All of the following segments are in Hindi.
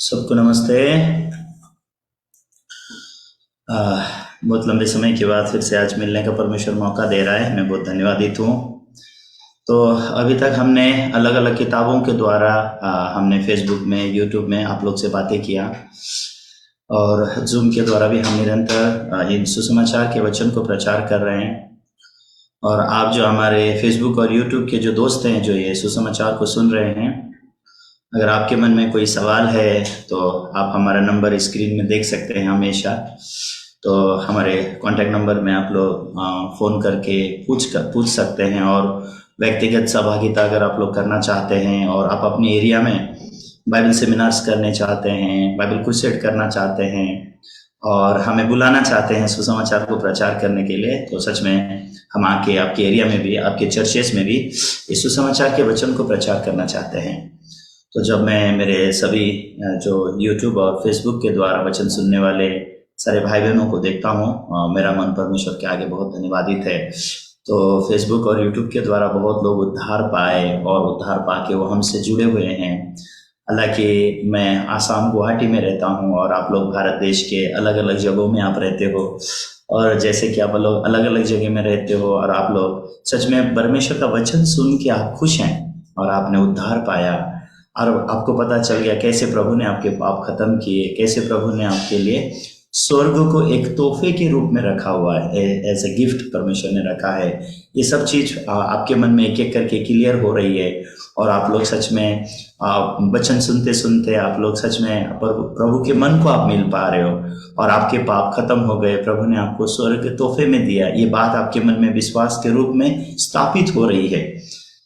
सबको नमस्ते। आह, बहुत लंबे समय के बाद फिर से आज मिलने का परमेश्वर मौका दे रहा है। मैं बहुत धन्यवादित हूँ। तो अभी तक हमने अलग अलग किताबों के द्वारा हमने फेसबुक में, यूट्यूब में आप लोग से बातें किया, और जूम के द्वारा भी हम निरंतर इन सुसमाचार के वचन को प्रचार कर रहे हैं। और आप जो हमारे फेसबुक और यूट्यूब के जो दोस्त हैं, जो ये सुसमाचार को सुन रहे हैं, अगर आपके मन में कोई सवाल है तो आप हमारा नंबर स्क्रीन में देख सकते हैं हमेशा। तो हमारे कॉन्टैक्ट नंबर में आप लोग फ़ोन करके पूछ सकते हैं। और व्यक्तिगत सहभागिता अगर आप लोग करना चाहते हैं और आप अपने एरिया में बाइबल सेमिनार्स करने चाहते हैं, बाइबल क्रुसेड करना चाहते हैं और हमें बुलाना चाहते हैं सुसमाचार को प्रचार करने के लिए, तो सच में हम आके आपके एरिया में भी, आपके चर्चेस में भी इस सुसमाचार के वचन को प्रचार करना चाहते हैं। तो जब मैं मेरे सभी जो यूट्यूब और फेसबुक के द्वारा वचन सुनने वाले सारे भाई बहनों को देखता हूँ, मेरा मन परमेश्वर के आगे बहुत धन्यवादित है। तो फेसबुक और यूट्यूब के द्वारा बहुत लोग उद्धार पाए और उद्धार पाके वो हमसे जुड़े हुए हैं। हालांकि मैं आसाम गुवाहाटी में रहता हूँ और आप लोग भारत देश के अलग अलग जगहों में आप रहते हो, और जैसे कि आप लोग अलग अलग जगह में रहते हो और आप लोग सच में परमेश्वर का वचन सुन के आप खुश हैं और आपने उद्धार पाया, और आपको पता चल गया कैसे प्रभु ने आपके पाप खत्म किए, कैसे प्रभु ने आपके लिए स्वर्ग को एक तोहफे के रूप में रखा हुआ है, एज ए गिफ्ट परमेश्वर ने रखा है। ये सब चीज आपके मन में एक एक करके क्लियर हो रही है, और आप लोग सच में वचन सुनते सुनते आप लोग सच में प्रभु के मन को आप मिल पा रहे हो, और आपके पाप खत्म हो गए, प्रभु ने आपको स्वर्ग तोहफे में दिया। ये बात आपके मन में विश्वास के रूप में स्थापित हो रही है।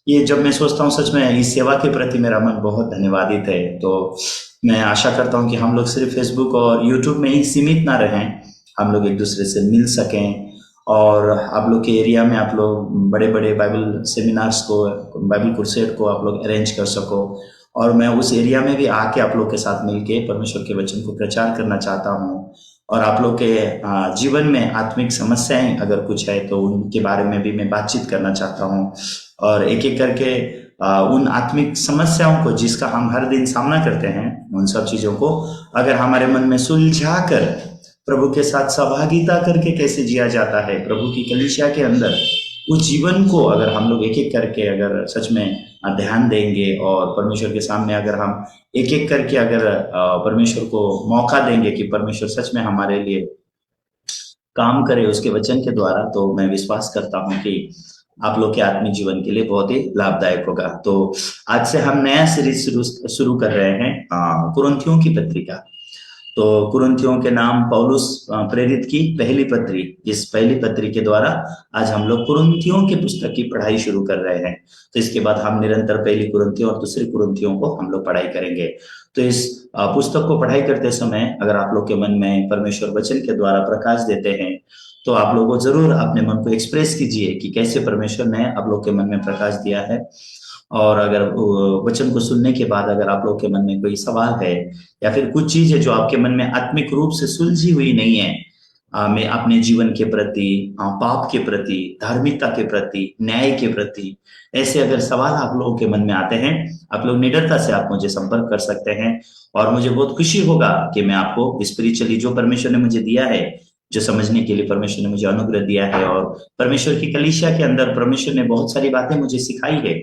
ये जब मैं सोचता हूँ, सच में इस सेवा के प्रति मेरा मन बहुत धन्यवादित है। तो मैं आशा करता हूँ कि हम लोग सिर्फ फेसबुक और यूट्यूब में ही सीमित ना रहें, हम लोग एक दूसरे से मिल सकें, और आप लोग के एरिया में आप लोग बड़े बड़े बाइबल सेमिनार्स को, बाइबल क्रुसेड को आप लोग अरेंज कर सको, और मैं उस एरिया में भी आके आप लोग के साथ मिलके परमेश्वर के वचन को प्रचार करना चाहता हूँ। और आप लोग के जीवन में आत्मिक समस्याएं अगर कुछ है तो उनके बारे में भी मैं बातचीत करना चाहता हूँ, और एक एक करके उन आत्मिक समस्याओं को जिसका हम हर दिन सामना करते हैं, उन सब चीजों को अगर हमारे मन में सुलझा कर प्रभु के साथ सहभागिता करके कैसे जिया जाता है प्रभु की कलीसिया के अंदर, उस जीवन को अगर हम लोग एक एक करके अगर सच में ध्यान देंगे और परमेश्वर के सामने अगर हम एक एक करके अगर परमेश्वर को मौका देंगे कि परमेश्वर सच में हमारे लिए काम करे उसके वचन के द्वारा, तो मैं विश्वास करता हूँ कि आप लोग के आत्मिक जीवन के लिए बहुत ही लाभदायक होगा। तो आज से हम नया सीरीज शुरू कर रहे हैं कुरिन्थियों की पत्रिका। तो कुरिन्थियों के नाम पौलुस प्रेरित की पहली पत्री, इस पहली पत्री के द्वारा आज हम लोग कुरिन्थियों की पुस्तक की पढ़ाई शुरू कर रहे हैं। तो इसके बाद हम निरंतर पहली कुरिन्थियों और दूसरी कुरिन्थियों को हम लोग पढ़ाई करेंगे। तो इस पुस्तक को पढ़ाई करते समय अगर आप लोग के मन में परमेश्वर वचन के द्वारा प्रकाश देते हैं, तो आप लोगों को जरूर अपने मन को एक्सप्रेस कीजिए कि कैसे परमेश्वर ने आप लोग के मन में प्रकाश दिया है। और अगर वचन को सुनने के बाद अगर आप लोग के मन में कोई सवाल है या फिर कुछ चीजें जो आपके मन में आत्मिक रूप से सुलझी हुई नहीं है, मैं अपने जीवन के प्रति, पाप के प्रति, धार्मिकता के प्रति, न्याय के प्रति, ऐसे अगर सवाल आप लोगों के मन में आते हैं, आप लोग निडरता से आप मुझे संपर्क कर सकते हैं। और मुझे बहुत खुशी होगा कि मैं आपको स्पिरिचुअली जो परमेश्वर ने मुझे दिया है, जो समझने के लिए परमेश्वर ने मुझे अनुग्रह दिया है, और परमेश्वर की कलीसिया के अंदर परमेश्वर ने बहुत सारी बातें मुझे सिखाई है,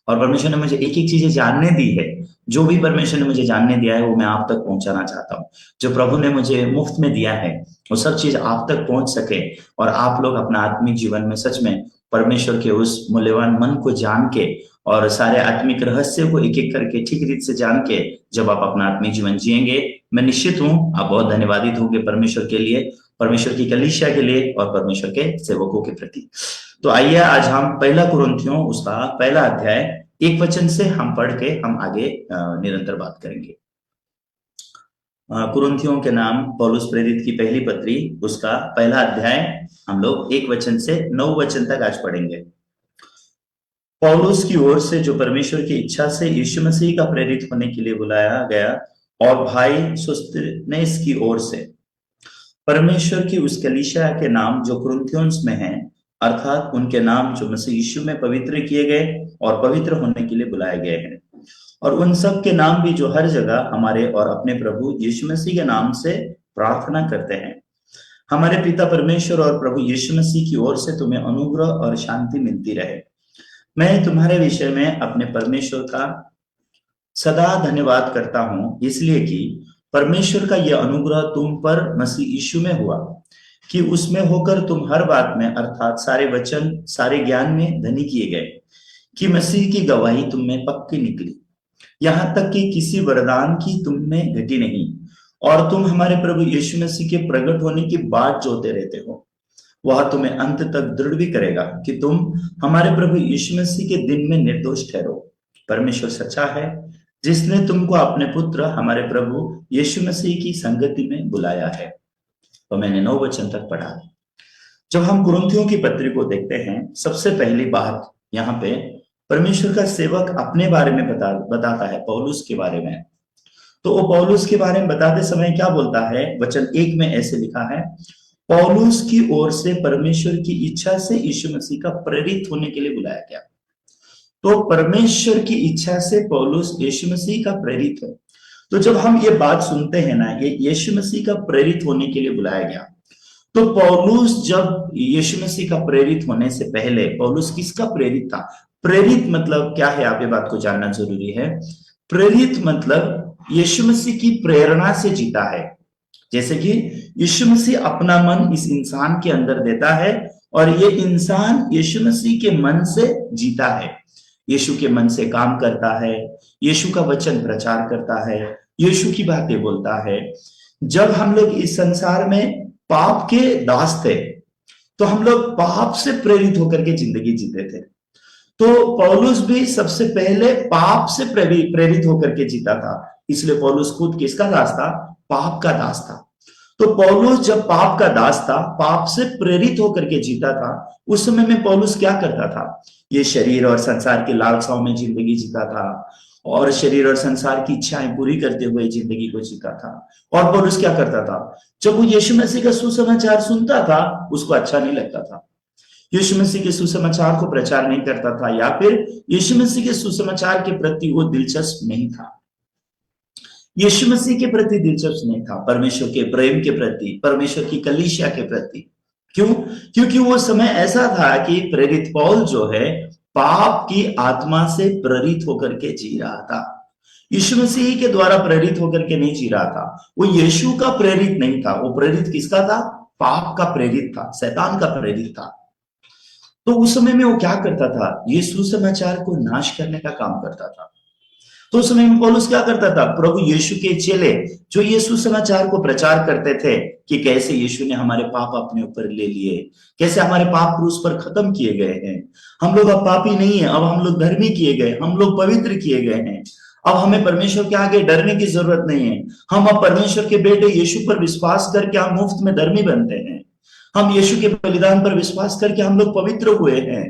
और परमेश्वर ने मुझे एक एक चीजें जानने दी है। जो भी परमेश्वर ने मुझे जानने दिया है वो मैं आप तक पहुंचाना चाहता हूँ। जो प्रभु ने मुझे मुफ्त में दिया है वो सब चीज आप तक पहुंच सके, और आप लोग अपना आत्मिक जीवन में सच में परमेश्वर के उस मूल्यवान मन को जान के और सारे आत्मिक रहस्य को एक एक करके ठीक रीत से जान के जब आप अपना आत्मिक जीवन जिएंगे, मैं निश्चित हूँ आप बहुत धन्यवादित होंगे परमेश्वर के लिए, परमेश्वर की कलीसिया के लिए और परमेश्वर के सेवकों के प्रति। तो आइए आज हम पहला कुरिन्थियों उसका पहला अध्याय एक वचन से हम पढ़ के हम आगे निरंतर बात करेंगे। कुरिन्थियों के नाम पौलुस प्रेरित की पहली पत्री उसका पहला अध्याय हम लोग एक वचन से 9 वचन तक आज पढ़ेंगे। पौलुस की ओर से जो परमेश्वर की इच्छा से यीशु मसीह का प्रेरित होने के लिए बुलाया गया, और भाई सोस्थिनेस की ओर से परमेश्वर की उस कलीसिया के नाम जो कुरिन्थियोंस में है, अर्थात उनके नाम जो मसीह यीशु में पवित्र किए गए और पवित्र होने के लिए बुलाए गए हैं, और उन सब के नाम भी जो हर जगह हमारे और अपने प्रभु यीशु मसीह के नाम से प्रार्थना करते हैं। हमारे पिता परमेश्वर और प्रभु यीशु मसीह की ओर से तुम्हें अनुग्रह और शांति मिलती रहे। मैं तुम्हारे विषय में अपने परमेश्वर का सदा धन्यवाद करता हूं, इसलिए कि परमेश्वर का यह अनुग्रह तुम पर मसीह यीशु में हुआ कि उसमें होकर तुम हर बात में अर्थात सारे वचन सारे ज्ञान में धनी किए गए, कि मसीह की गवाही तुम में पक्की निकली, यहाँ तक कि किसी वरदान की तुम में घटी नहीं, और तुम हमारे प्रभु यीशु मसीह के प्रकट होने की बाट जोते रहते हो। वह तुम्हें अंत तक दृढ़ भी करेगा कि तुम हमारे प्रभु यीशु मसीह के दिन में निर्दोष ठहरो। परमेश्वर सच्चा है, जिसने तुमको अपने पुत्र हमारे प्रभु यीशु मसीह की संगति में बुलाया है। तो मैंने 9 वचन तक पढ़ा। जब हम कुरिन्थियों की पत्री को देखते हैं, सबसे पहली बात यहाँ पे परमेश्वर का सेवक अपने बारे में बताता है, पौलुस के बारे में। तो वो पौलुस के बारे में बताते समय क्या बोलता है, वचन 1 में ऐसे लिखा है, पौलुस की ओर से परमेश्वर की इच्छा से यीशु मसीह का प्रेरित होने के लिए बुलाया गया। तो परमेश्वर की इच्छा से पौलुस यीशु मसीह का प्रेरित है। तो जब हम ये बात सुनते हैं ना, ये यीशु मसीह का प्रेरित होने के लिए बुलाया गया, तो पौलुस जब यीशु मसीह का प्रेरित होने से पहले पौलुस किसका प्रेरित था? प्रेरित मतलब क्या है, आप ये बात को जानना जरूरी है। प्रेरित मतलब यीशु मसीह की प्रेरणा से जीता है। जैसे कि यीशु मसीह अपना मन इस इंसान के अंदर देता है और ये इंसान यीशु मसीह के मन से जीता है, यीशु के मन से काम करता है, यीशु का वचन प्रचार करता है, यीशु की बातें बोलता है। जब हम लोग इस संसार में पाप के दास थे, तो हम लोग पाप से प्रेरित होकर के जिंदगी जीते थे। तो पौलुस भी सबसे पहले पाप से प्रेरित होकर के जीता था, इसलिए पौलुस खुद किसका दास था? पाप का दास था। तो पौलुस जब पाप का दास था, पाप से प्रेरित होकर के जीता था, उस समय में पौलुस क्या करता था? ये शरीर और संसार की लालसाओं में जिंदगी जीता था और शरीर और संसार की इच्छाएं पूरी करते हुए जिंदगी को जीता था। और पौलुस क्या करता था? जब वो यीशु मसीह का सुसमाचार सुनता था, उसको अच्छा नहीं लगता था, यीशु मसीह के सुसमाचार को प्रचार नहीं करता था, या फिर यीशु मसीह के सुसमाचार के प्रति वो दिलचस्प नहीं था, यीशु मसीह के प्रति दिलचस्प नहीं था, परमेश्वर के प्रेम के प्रति, परमेश्वर की कलीसिया के प्रति। क्यों? क्योंकि वो समय ऐसा था कि प्रेरित पौल जो है पाप की आत्मा से प्रेरित होकर के जी रहा था, यीशु मसीह के द्वारा प्रेरित होकर के नहीं जी रहा था। वो यीशु का प्रेरित नहीं था, वो प्रेरित किसका था? पाप का प्रेरित था, शैतान का प्रेरित था। तो उस समय में वो क्या करता था? ये सुसमाचार को नाश करने का काम करता था। तो उस समय में पौलुस क्या करता था? प्रभु यीशु के चेले जो ये सुसमाचार को प्रचार करते थे कि कैसे यीशु ने हमारे पाप अपने ऊपर ले लिए, कैसे हमारे पाप क्रूस पर खत्म किए गए हैं, हम लोग अब पापी नहीं है, अब हम लोग धर्मी किए गए, हम लोग पवित्र किए गए हैं, अब हमें परमेश्वर के आगे डरने की जरूरत नहीं है, हम अब परमेश्वर के बेटे यीशु पर विश्वास करके हम मुफ्त में धर्मी बनते हैं, हम यीशु के बलिदान पर विश्वास करके हम लोग पवित्र हुए हैं,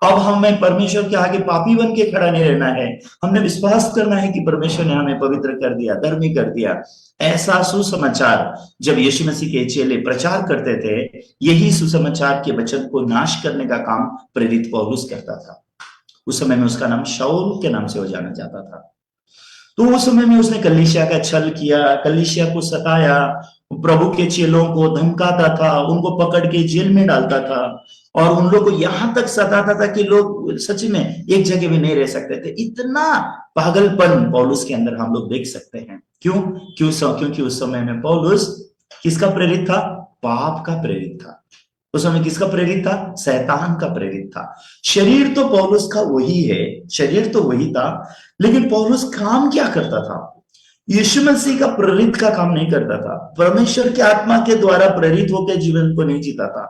अब हमें परमेश्वर के आगे पापी बन के खड़ा नहीं रहना है, हमने विश्वास करना है कि परमेश्वर ने हमें पवित्र कर दिया, धर्मी कर दिया। ऐसा सुसमाचार जब यीशु मसीह के चेले प्रचार करते थे, यही सुसमाचार के वचन को नाश करने का काम प्रेरित पौलुस करता था। उस समय में उसका नाम शाऊल के नाम से हो जाना जाता था। तो उस समय में उसने कलीसिया का छल किया, कलीसिया को सताया, प्रभु के चेलों को धमकाता था, उनको पकड़ के जेल में डालता था और उन लोग को यहां तक सताता था कि लोग सच में एक जगह में नहीं रह सकते थे। इतना पागलपन पौलुस के अंदर हम लोग देख सकते हैं। क्यों? क्योंकि उस समय में पौलुस किसका प्रेरित था? पाप का प्रेरित था। उस समय किसका प्रेरित था? शैतान का प्रेरित था। शरीर तो पौलुस का वही है, शरीर तो वही था, लेकिन पौलुस काम क्या करता था? यीशु मसीह का प्रेरित का काम नहीं करता था, परमेश्वर की आत्मा के द्वारा प्रेरित होकर जीवन को नहीं जीता था,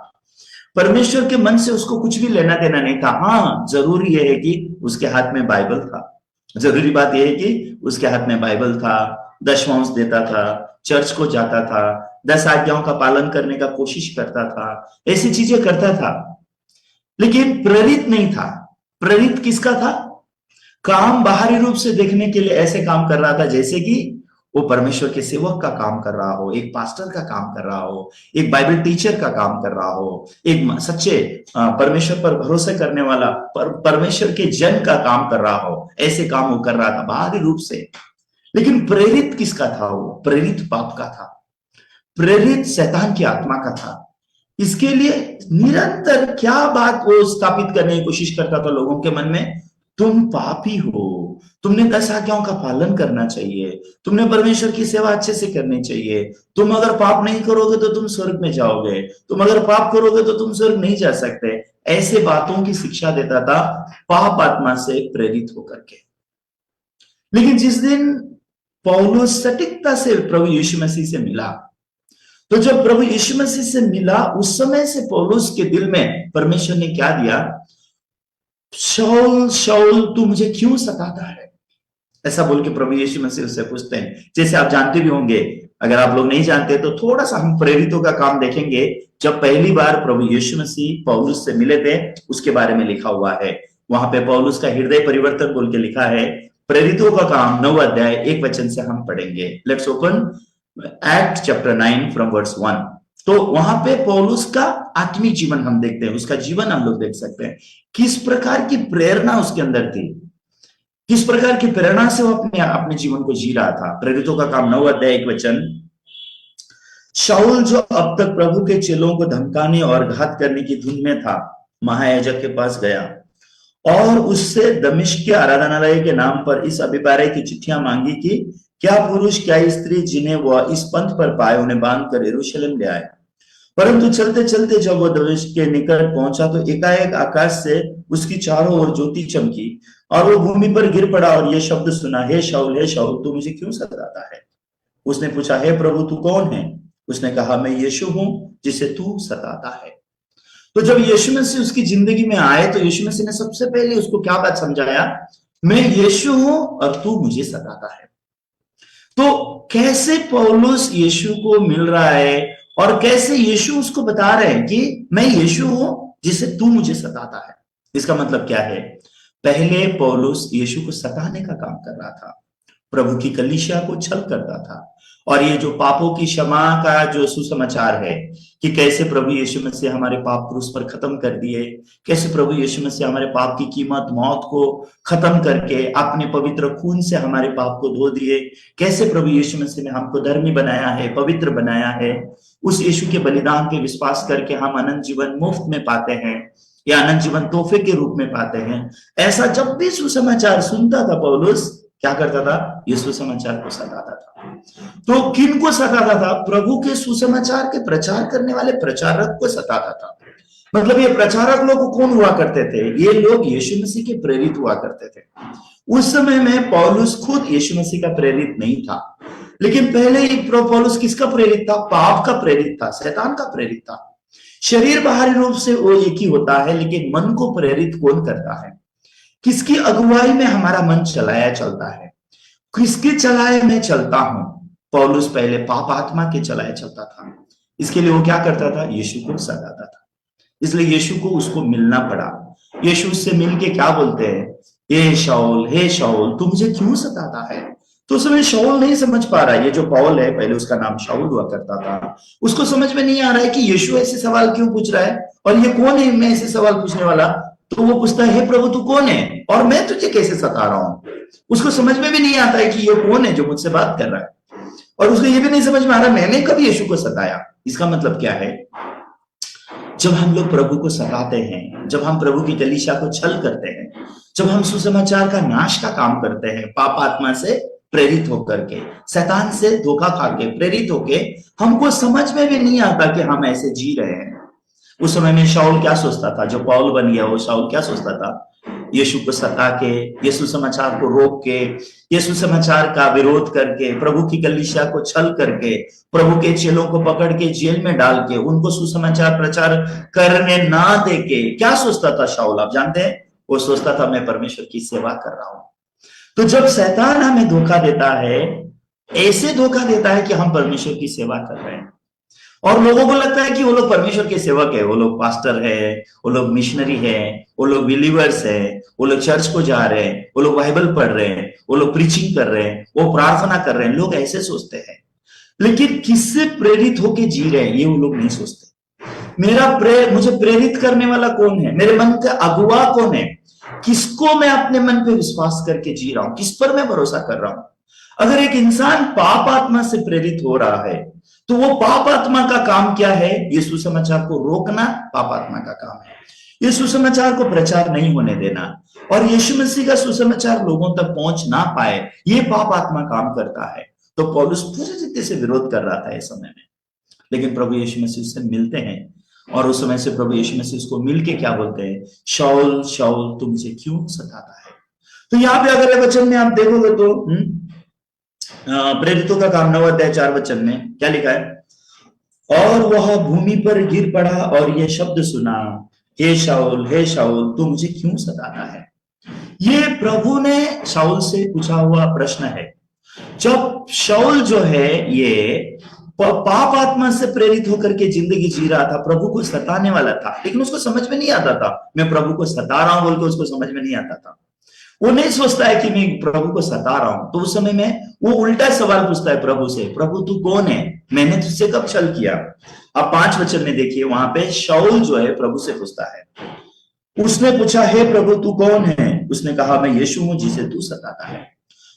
परमेश्वर के मन से उसको कुछ भी लेना देना नहीं था। हाँ, जरूरी यह है कि उसके हाथ में बाइबल था, जरूरी बात यह है कि उसके हाथ में बाइबल था, दशमांश देता था, चर्च को जाता था, 10 आज्ञाओं का पालन करने का कोशिश करता था, ऐसी चीजें करता था, लेकिन प्रेरित नहीं था। प्रेरित किसका था? काम बाहरी रूप से देखने के लिए ऐसे काम कर रहा था जैसे कि वो परमेश्वर के सेवक का काम कर रहा हो, एक पास्टर का काम कर रहा हो, एक बाइबल टीचर का काम कर रहा हो, एक सच्चे परमेश्वर पर भरोसा करने वाला परमेश्वर के जन का काम कर रहा हो, ऐसे काम वो कर रहा था बाहरी रूप से। लेकिन प्रेरित किसका था? वो प्रेरित पाप का था, प्रेरित शैतान की आत्मा का था। इसके लिए निरंतर क्या बात वो स्थापित करने की कोशिश करता था लोगों के मन में? तुम पापी हो, तुमने 10 आज्ञाओं का पालन करना चाहिए, तुमने परमेश्वर की सेवा अच्छे से करनी चाहिए, तुम अगर पाप नहीं करोगे तो तुम स्वर्ग में जाओगे, तुम अगर पाप करोगे तो तुम स्वर्ग नहीं जा सकते। ऐसे बातों की शिक्षा देता था पाप आत्मा से प्रेरित होकर के। लेकिन जिस दिन पौलुस सटीकता से प्रभु यीशु मसीह से मिला, तो जब प्रभु यीशु मसीह से मिला उस समय से पौलुस के दिल में परमेश्वर ने क्या दिया? शाऊल शाऊल तू मुझे क्यों सताता है? ऐसा बोल के प्रभु यीशु मसीह उससे पूछते हैं। जैसे आप जानते भी होंगे, अगर आप लोग नहीं जानते तो थोड़ा सा हम प्रेरितों का काम देखेंगे। जब पहली बार प्रभु यीशु मसीह पौलुस से मिले थे उसके बारे में लिखा हुआ है। वहां पे पौलुस का हृदय परिवर्तन बोल के लिखा है। प्रेरितों का काम 9 अध्याय 1 वचन से हम पढ़ेंगे। Let's open act chapter 9 from verse 1। तो वहां पे पौलुस का आत्मिक जीवन हम देखते हैं, उसका जीवन हम लोग देख सकते हैं, किस प्रकार की प्रेरणा उसके अंदर थी, किस प्रकार की प्रेरणा से वो अपने जीवन को जी रहा था। प्रेरितों का काम 9 अध्याय 1 वचन। शाऊल जो अब तक प्रभु के चेलों को धमकाने और घात करने की धुन में था, महायाजक के पास गया और उससे दमिश्क के आराधनालय के नाम पर इस अभिप्राय की चिट्ठियां मांगी कि क्या पुरुष क्या स्त्री जिन्हें वह इस पंथ पर पाए उन्हें बांध कर यरूशलेम ले आए। परंतु चलते चलते जब वह दमिश्क के निकट पहुंचा तो एकाएक आकाश से उसकी चारों ओर ज्योति चमकी और वो भूमि पर गिर पड़ा और ये शब्द सुना, हे शाऊल तू मुझे क्यों सताता है? उसने पूछा, हे प्रभु तू कौन है? उसने कहा, मैं यीशु हूं जिसे तू सताता है। तो जब यीशु मसीह उसकी जिंदगी में आए तो यीशु मसीह ने सबसे पहले उसको क्या बात समझाया? मैं यीशु हूं और तू मुझे सताता है। तो कैसे पौलुस यीशु को मिल रहा है और कैसे यीशु उसको बता रहे हैं कि मैं यीशु हूं जिसे तू मुझे सताता है। इसका मतलब क्या है? पहले पौलुस यीशु को सताने का काम कर रहा था, प्रभु की कलीसिया को छल करता था। और ये जो पापों की क्षमा का जो सुसमाचार है कि कैसे प्रभु यीशु मसीह हमारे पाप क्रूस पर खत्म कर दिए, कैसे प्रभु यीशु मसीह हमारे पाप की कीमत मौत को खत्म करके अपने पवित्र खून से हमारे पाप को धो दिए, कैसे प्रभु यीशु मसीह ने हमको धर्मी बनाया है, पवित्र बनाया है। उस यीशु के बलिदान के विश्वास करके हम अनंत जीवन मुफ्त में पाते हैं या अनंत जीवन तोहफे के रूप में पाते हैं। ऐसा जब भी सुसमाचार सुनता था पौलुस क्या करता था? ये सुसमाचार को सताता था। तो किन को सताता था? प्रभु के सुसमाचार के प्रचार करने वाले प्रचारक को सताता था। मतलब ये प्रचारक लोग कौन हुआ करते थे? ये लोग यीशु मसीह के प्रेरित हुआ करते थे। उस समय में पौलुस खुद यीशु मसीह का प्रेरित नहीं था, लेकिन पहले ही पौलुस किसका प्रेरित था? पाप का प्रेरित था, शैतान का प्रेरित था। शरीर बाहरी रूप से वो एक ही होता है, लेकिन मन को प्रेरित कौन करता है? किसकी अगुवाई में हमारा मन चलाया चलता है? किसके चलाए में चलता हूं? पौलुस पहले पाप आत्मा के चलाए चलता था। इसके लिए वो क्या करता था? यीशु को सताता था। इसलिए यीशु को उसको मिलना पड़ा। यीशु उससे मिलके क्या बोलते हैं? हे शाऊल तू मुझे क्यों सताता है? तो उस समय शाऊल नहीं समझ पा रहा है। ये जो पौल है, पहले उसका नाम शाऊल हुआ करता था, उसको समझ में नहीं आ रहा है कि यीशु ऐसे सवाल क्यों पूछ रहा है और ये कौन है मैं ऐसे सवाल पूछने वाला। तो वो पूछता है, हे प्रभु तू कौन है और मैं तुझे कैसे सता रहा हूं? उसको समझ में भी नहीं आता है कि ये कौन है जो मुझसे बात कर रहा है, और उसको ये भी नहीं समझ में आ रहा मैंने कभी यीशु को सताया। इसका मतलब क्या है? जब हम लोग प्रभु को सताते हैं, जब हम प्रभु की कलीसिया को छल करते हैं, जब हम सुसमाचार का नाश का काम करते हैं, पाप आत्मा से प्रेरित होकर के, शैतान से धोखा खा के प्रेरित होके, हमको समझ में भी नहीं आता कि हम ऐसे जी रहे हैं। उस समय में शाऊल क्या सोचता था? जो पौल बन गया वो शाऊल क्या सोचता था? यीशु को सता के, यीशु समाचार को रोक के, यीशु समाचार का विरोध करके, प्रभु की कलीसिया को छल करके, प्रभु के चेलों को पकड़ के जेल में डाल के, उनको सुसमाचार प्रचार करने ना दे के क्या सोचता था शाऊल? आप जानते हैं, वो सोचता था मैं परमेश्वर की सेवा कर रहा हूं। तो जब शैतान हमें धोखा देता है, ऐसे धोखा देता है कि हम परमेश्वर की सेवा कर रहे हैं, और लोगों को लगता है कि वो लोग परमेश्वर के सेवक है, वो लोग पास्टर है, वो लोग मिशनरी है, वो लोग बिलीवर्स है, वो लोग चर्च को जा रहे हैं, वो लोग बाइबल पढ़ रहे हैं, वो लोग प्रीचिंग कर रहे हैं, वो प्रार्थना कर रहे हैं। लोग ऐसे सोचते हैं। लेकिन किससे प्रेरित होके जी रहे हैं ये वो लोग नहीं सोचते। मुझे प्रेरित करने वाला कौन है, मेरे मन का अगुवा कौन है, किसको मैं अपने मन पे विश्वास करके जी रहा हूं, किस पर मैं भरोसा कर रहा हूं। अगर एक इंसान पाप आत्मा से प्रेरित हो रहा है तो वो पाप आत्मा का काम क्या है? ये सुसमाचार को रोकना पाप आत्मा का काम है। ये सुसमाचार को प्रचार नहीं होने देना और यीशु मसीह का सुसमाचार लोगों तक पहुंच ना पाए, ये पाप आत्मा काम करता है। तो पौलुस पूरी रीति से विरोध कर रहा था इस समय में। लेकिन प्रभु यीशु मसीह उससे मिलते हैं और उस समय से प्रभु यीशु मसीह उसको मिलके क्या बोलते हैं? शाऊल शाऊल तू मुझे क्यों सताता है। तो यहाँ पे अगले वचन में आप देखोगे तो प्रेरितों का काम 9 अध्याय 4 वचन में क्या लिखा है? और वह भूमि पर गिर पड़ा और यह शब्द सुना, हे शाऊल तू मुझे क्यों सताता है। ये प्रभु ने शाऊल से पूछा हुआ प्रश्न है। जब शाऊल जो है ये पाप आत्मा से प्रेरित होकर के जिंदगी जी रहा था, प्रभु को सताने वाला था, लेकिन उसको समझ में नहीं आता था मैं प्रभु को सता रहा हूं बोल के, उसको समझ में नहीं आता था। वो नहीं सोचता है कि मैं प्रभु को सता रहा हूं। तो उस समय में वो उल्टा सवाल पूछता है प्रभु से, प्रभु तू कौन है, मैंने तुझसे कब छल किया। अब 5 वचन में देखिए, वहां पे शाऊल जो है प्रभु से पूछता है। उसने पूछा, हे प्रभु तू कौन है? उसने कहा, मैं यीशु हूं जिसे तू सताता है।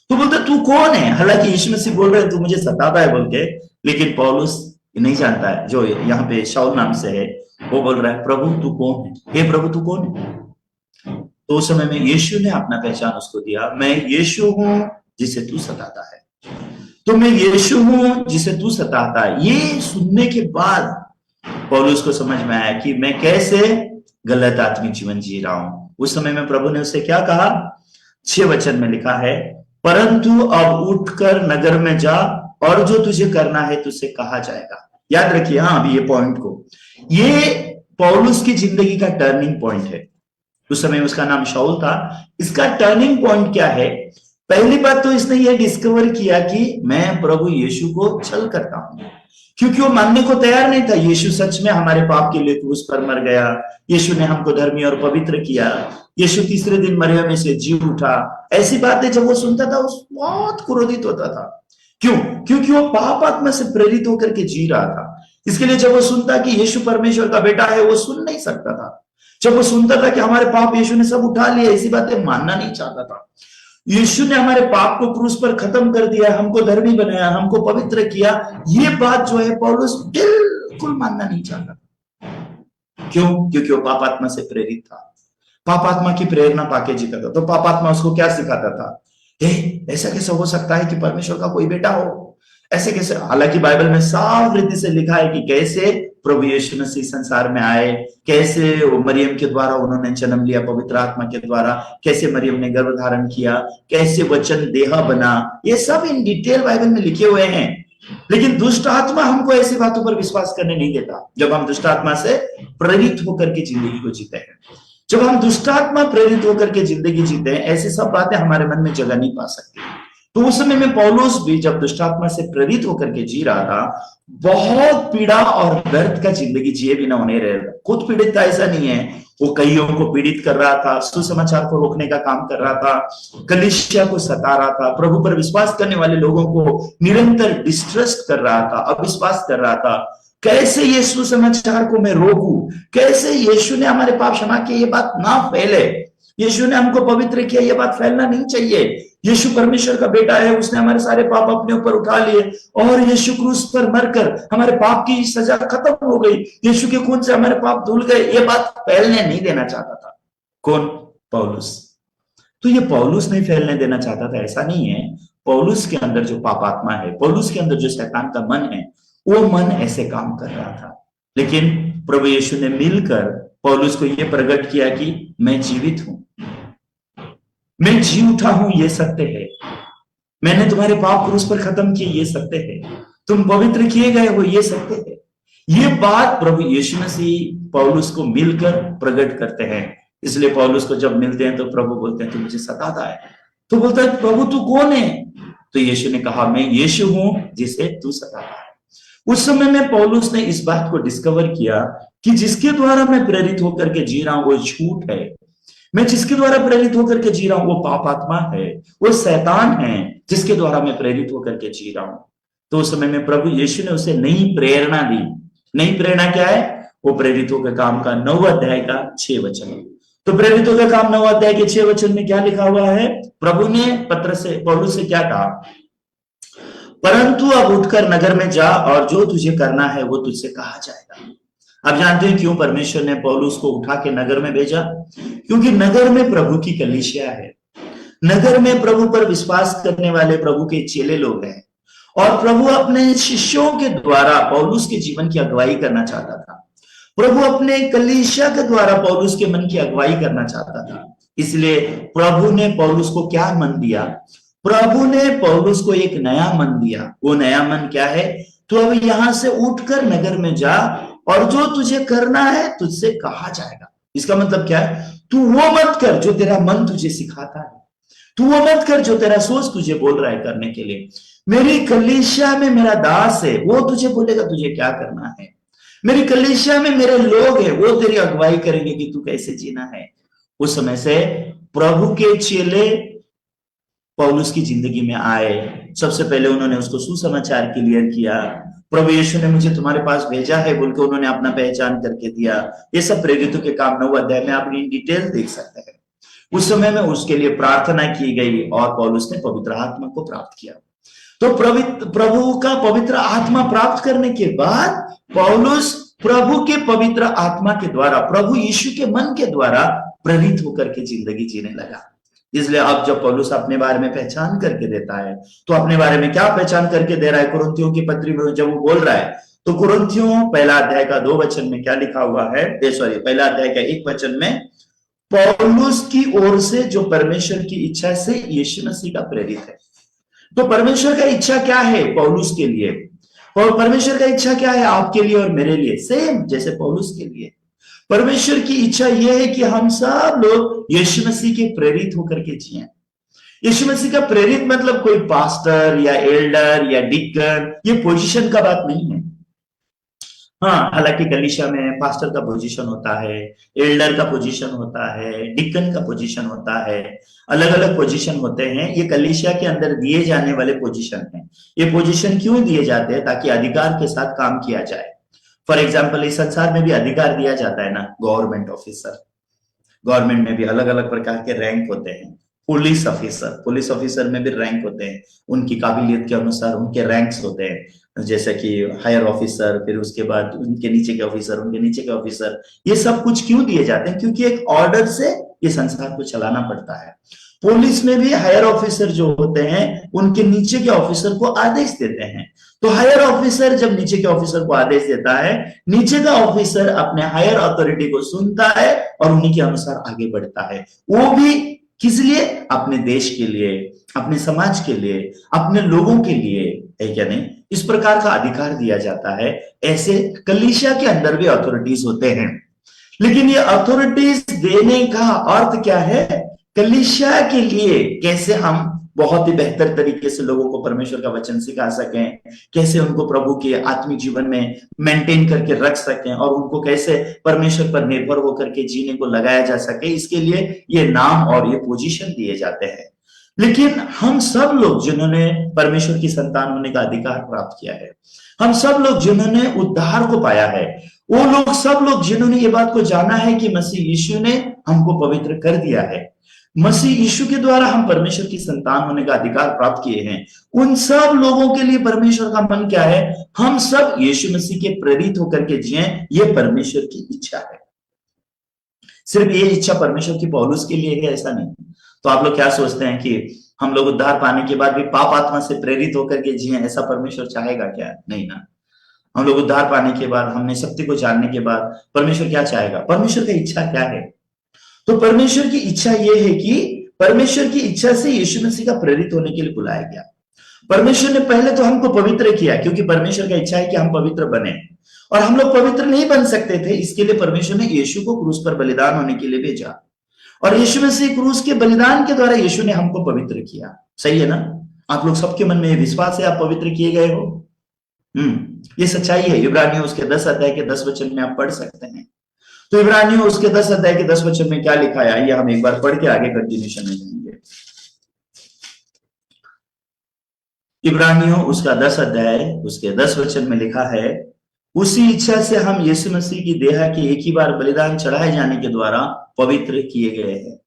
तो बोलते तू कौन है? हालांकि यीशु मसीह बोल रहे हैं तू मुझे सताता है बोल के, लेकिन पौलुस नहीं जानता है, जो यहाँ पे शाऊल नाम से है, वो बोल रहा है प्रभु तू कौन है, हे प्रभु तू कौन है। तो उस समय में यीशु ने अपना पहचान उसको दिया, मैं यीशु हूं जिसे तू सताता है। तो मैं यीशु हूं जिसे तू सताता है। ये सुनने के बाद पौलुस को समझ में आया कि मैं कैसे गलत आत्मिक जीवन जी रहा हूं। उस समय में प्रभु ने उससे क्या कहा? 6 वचन में लिखा है, परंतु अब उठकर नगर में जा और जो तुझे करना है तुझसे कहा जाएगा। याद रखिए हाँ अभी ये पॉइंट को, ये पौलुस की जिंदगी का टर्निंग पॉइंट है। उस समय उसका नाम शाऊल था। इसका टर्निंग पॉइंट क्या है? पहली बात तो इसने ये डिस्कवर किया कि मैं प्रभु यीशु को छल करता हूं, क्योंकि वो मानने को तैयार नहीं था यीशु सच में हमारे पाप के लिए क्रूस पर मर गया, यीशु ने हमको धर्मी और पवित्र किया, यीशु तीसरे दिन मरियम में से जी उठा। ऐसी बातें जब वो सुनता था वो बहुत क्रोधित होता था। क्यों? क्योंकि वो पाप आत्मा से प्रेरित होकर के जी रहा था। इसके लिए जब वो सुनता कि यीशु परमेश्वर का बेटा है, वो सुन नहीं सकता था। जब वो सुनता था कि हमारे पाप यीशु ने सब उठा लिया, ऐसी बातें मानना नहीं चाहता था। यीशु ने हमारे पाप को क्रूस पर खत्म कर दिया, हमको धर्मी बनाया, हमको पवित्र किया, ये बात जो है पौलुस बिल्कुल मानना नहीं चाहता। क्यों? क्योंकि वो पाप आत्मा से प्रेरित था, पाप आत्मा की प्रेरणा पाके जीता था। तो पाप आत्मा उसको क्या सिखाता था? ऐसा कैसे हो सकता है कि परमेश्वर का कोई बेटा हो, ऐसे कैसे? हालांकि बाइबल में साफ रीति से लिखा है कि कैसे प्रभु यीशु मसीह संसार में आए, कैसे वो मरियम के द्वारा उन्होंने जन्म लिया पवित्र आत्मा के द्वारा, कैसे मरियम ने गर्भ धारण किया, कैसे वचन देह बना, ये सब इन डिटेल बाइबल में लिखे हुए हैं। लेकिन दुष्ट आत्मा हमको ऐसी बातों पर विश्वास करने नहीं देता। जब हम दुष्ट आत्मा से प्रेरित होकर के जिंदगी को जीते हैं, जब हम दुष्ट आत्मा प्रेरित होकर के जिंदगी जीते हैं, ऐसी सब बातें हमारे मन में जगह नहीं पा सकती। तो उस समय में पौलुस भी जब दुष्टात्मा से प्रेरित होकर के जी रहा था, बहुत पीड़ा और दर्द का जिंदगी जिए बिना उन्हें रह रहा। खुद पीड़ित था ऐसा नहीं है, वो कईयों को पीड़ित कर रहा था, सुसमाचार को रोकने का काम कर रहा था, कलीसिया को सता रहा था, प्रभु पर विश्वास करने वाले लोगों को निरंतर डिस्ट्रस्ट कर रहा था, अविश्वास कर रहा था। कैसे ये सुसमाचार को मैं रोकूं, कैसे यीशु ने हमारे पाप क्षमा किए ये बात ना फैले, यीशु ने हमको पवित्र किया ये बात फैलना नहीं चाहिए, यीशु परमेश्वर का बेटा है, उसने हमारे सारे पाप अपने ऊपर उठा लिए और यीशु क्रूस पर मरकर हमारे पाप की सजा खत्म हो गई, यीशु के खून से हमारे पाप धुल गए, ये बात फैलने नहीं देना चाहता था। कौन? पौलुस। तो ये पौलुस नहीं फैलने देना चाहता था ऐसा नहीं है। पौलुस के अंदर जो पाप आत्मा है, पौलुस के अंदर जो शैतान का मन है, वो मन ऐसे काम कर रहा था। लेकिन प्रभु यीशु ने मिलकर पौलुस को यह प्रकट किया कि मैं जीवित हूं, मैं जी उठा हूं, ये सत्य है, मैंने तुम्हारे पाप क्रूस पर खत्म किए, ये सत्य है, तुम पवित्र किए गए हो, ये सत्य है। ये बात प्रभु यीशु मसीह पौलुस को मिलकर प्रकट करते हैं। इसलिए पौलुस को जब मिलते हैं तो प्रभु बोलते हैं तू मुझे सताता है। तो बोलता है प्रभु तू कौन है? तो यीशु ने कहा मैं यीशु हूं जिसे तू सताता है। उस समय में पौलुस ने इस बात को डिस्कवर किया कि जिसके द्वारा मैं प्रेरित होकर के जी रहा हूं वो झूठ है। मैं जिसके द्वारा प्रेरित होकर के जी रहा हूं वो पाप आत्मा है, वो शैतान है जिसके द्वारा मैं प्रेरित होकर के जी रहा हूं। तो उस समय में प्रभु यीशु ने उसे नई प्रेरणा दी। नई प्रेरणा क्या है? वो प्रेरितों के काम का 9 अध्याय का 6 वचन। तो प्रेरितों का काम 9 अध्याय के 6 वचन में क्या लिखा हुआ है? प्रभु ने पत्र से पौलुस से क्या कहा? परंतु अब उठकर नगर में जा और जो तुझे करना है वो तुझसे कहा जाएगा। आप जानते हैं क्यों परमेश्वर ने पौलुस को उठा के नगर में भेजा? क्योंकि नगर में प्रभु की कलीसिया है, नगर में प्रभु पर विश्वास करने वाले प्रभु के चेले लोग हैं, और प्रभु अपने शिष्यों के द्वारा पौलुस के जीवन की अगुवाई करना चाहता था। प्रभु अपने कलीसिया के द्वारा पौलुस के मन की अगुवाई करना चाहता था। इसलिए प्रभु ने पौलुस को क्या मन दिया? प्रभु ने पौलुस को एक नया मन दिया। वो नया मन क्या है? तो अब यहां से उठकर नगर में जा और जो तुझे करना है तुझसे कहा जाएगा। इसका मतलब क्या है? तू वो मत कर जो तेरा मन तुझे सिखाता है, तू वो मत कर जो तेरा सोच तुझे बोल रहा है करने के लिए। मेरी कलीसिया में मेरा दास है, वो तुझे बोलेगा तुझे क्या करना है। मेरी कलीसिया में मेरे लोग हैं, वो तेरी अगुवाई करेंगे कि तू कैसे जीना है। उस समय से प्रभु के चेले पौलुस की जिंदगी में आए। सबसे पहले उन्होंने उसको सुसमाचार क्लियर किया। प्रभु यीशु ने मुझे तुम्हारे पास भेजा है बोल के उन्होंने अपना पहचान करके दिया। ये सब प्रेरितों के काम 9 अध्याय में आप इन डिटेल देख सकते हैं। उस समय में उसके लिए प्रार्थना की गई और पौलुस ने पवित्र आत्मा को प्राप्त किया। तो प्रभु का पवित्र आत्मा प्राप्त करने के बाद पौलुस प्रभु के पवित्र आत्मा के द्वारा, प्रभु यीशु के मन के द्वारा प्रेरित होकर के जिंदगी जीने लगा। इसलिए अब जब पौलुस अपने बारे में पहचान करके देता है तो अपने बारे में क्या पहचान करके दे रहा है? कुरिन्थियों की पत्री में जब वो बोल रहा है तो कुरिन्थियों पहला अध्याय का 2 वचन में क्या लिखा हुआ है? पहला अध्याय का 1 वचन में, पौलुस की ओर से जो परमेश्वर की इच्छा से यीशु मसीह का प्रेरित है। तो परमेश्वर का इच्छा क्या है पौलुस के लिए, और परमेश्वर का इच्छा क्या है आपके लिए और मेरे लिए? सेम जैसे पौलुस के लिए परमेश्वर की इच्छा यह है कि हम सब लोग यीशु मसीह के प्रेरित होकर के जिए। यीशु मसीह का प्रेरित मतलब कोई पास्टर या एल्डर या डिकन, ये पोजीशन का बात नहीं है। हाँ, हालांकि कलीसिया में पास्टर का पोजीशन होता है, एल्डर का पोजीशन होता है, डिकन का पोजीशन होता है, अलग अलग पोजीशन होते हैं। ये कलीसिया के अंदर दिए जाने वाले पोजीशन हैं। ये पोजीशन क्यों दिए जाते हैं? ताकि अधिकार के साथ काम किया जाए। फॉर एग्जाम्पल, इस संसार में भी अधिकार दिया जाता है ना, गवर्नमेंट ऑफिसर। गवर्नमेंट में भी अलग अलग प्रकार के रैंक होते हैं। पुलिस ऑफिसर में भी रैंक होते हैं, उनकी काबिलियत के अनुसार उनके रैंक्स होते हैं। जैसे कि हायर ऑफिसर, फिर उसके बाद उनके नीचे के ऑफिसर, उनके नीचे के ऑफिसर। ये सब कुछ क्यों दिए जाते हैं? क्योंकि एक ऑर्डर से ये संसार को चलाना पड़ता है। पुलिस में भी हायर ऑफिसर जो होते हैं उनके नीचे के ऑफिसर को आदेश देते हैं। तो हायर ऑफिसर जब नीचे के ऑफिसर को आदेश देता है, नीचे का ऑफिसर अपने हायर अथॉरिटी को सुनता है और उन्हीं के अनुसार आगे बढ़ता है। वो भी किस लिए? अपने देश के लिए, अपने समाज के लिए, अपने लोगों के लिए, है क्या नहीं? इस प्रकार का अधिकार दिया जाता है। ऐसे कलीसिया के अंदर भी अथॉरिटीज होते हैं। लेकिन ये अथॉरिटीज देने का अर्थ क्या है? कलीसिया के लिए कैसे हम बहुत ही बेहतर तरीके से लोगों को परमेश्वर का वचन सिखा सकें, कैसे उनको प्रभु के आत्मिक जीवन में मेंटेन करके रख सकें, और उनको कैसे परमेश्वर पर निर्भर होकर के जीने को लगाया जा सके, इसके लिए ये नाम और ये पोजीशन दिए जाते हैं। लेकिन हम सब लोग जिन्होंने परमेश्वर की संतान होने का अधिकार प्राप्त किया है, हम सब लोग जिन्होंने उद्धार को पाया है, वो लोग सब लोग जिन्होंने ये बात को जाना है कि मसीह यीशु ने हमको पवित्र कर दिया है, मसीह यीशु के द्वारा हम परमेश्वर की संतान होने का अधिकार प्राप्त किए हैं, उन सब लोगों के लिए परमेश्वर का मन क्या है? हम सब यीशु मसीह के प्रेरित होकर के जिए। ये परमेश्वर की इच्छा है। सिर्फ ये इच्छा परमेश्वर की पौलुस के लिए है ऐसा नहीं। तो आप लोग क्या सोचते हैं कि हम लोग उद्धार पाने के बाद भी पाप आत्मा से प्रेरित होकर के जिए, ऐसा परमेश्वर चाहेगा क्या? नहीं ना। हम लोग उद्धार पाने के बाद, हमने सत्य को जानने के बाद परमेश्वर क्या चाहेगा? परमेश्वर की इच्छा क्या है? तो परमेश्वर की इच्छा यह है कि परमेश्वर की इच्छा से यीशु मसीह का प्रेरित होने के लिए बुलाया गया। परमेश्वर ने पहले तो हमको पवित्र किया, क्योंकि परमेश्वर का इच्छा है कि हम पवित्र बने, और हम लोग पवित्र नहीं बन सकते थे। इसके लिए परमेश्वर ने यीशु को क्रूस पर बलिदान होने के लिए भेजा, और यीशु मसीह क्रूस के बलिदान के द्वारा यीशु ने हमको पवित्र किया। सही है ना? आप लोग सबके मन में ये विश्वास है आप पवित्र किए गए हो? ये सच्चाई है। इब्रानियों उसके 10 अध्याय के 10 वचन में आप पढ़ सकते हैं। तो इब्रानियों उसके 10 अध्याय के 10 वचन में क्या लिखा है, आइए हम एक बार पढ़ के आगे कंटिन्यूशन में जाएंगे। इब्रानियों उसका 10 अध्याय उसके 10 वचन में लिखा है, उसी इच्छा से हम यीशु मसीह की देह के एक ही बार बलिदान चढ़ाए जाने के द्वारा पवित्र किए गए हैं।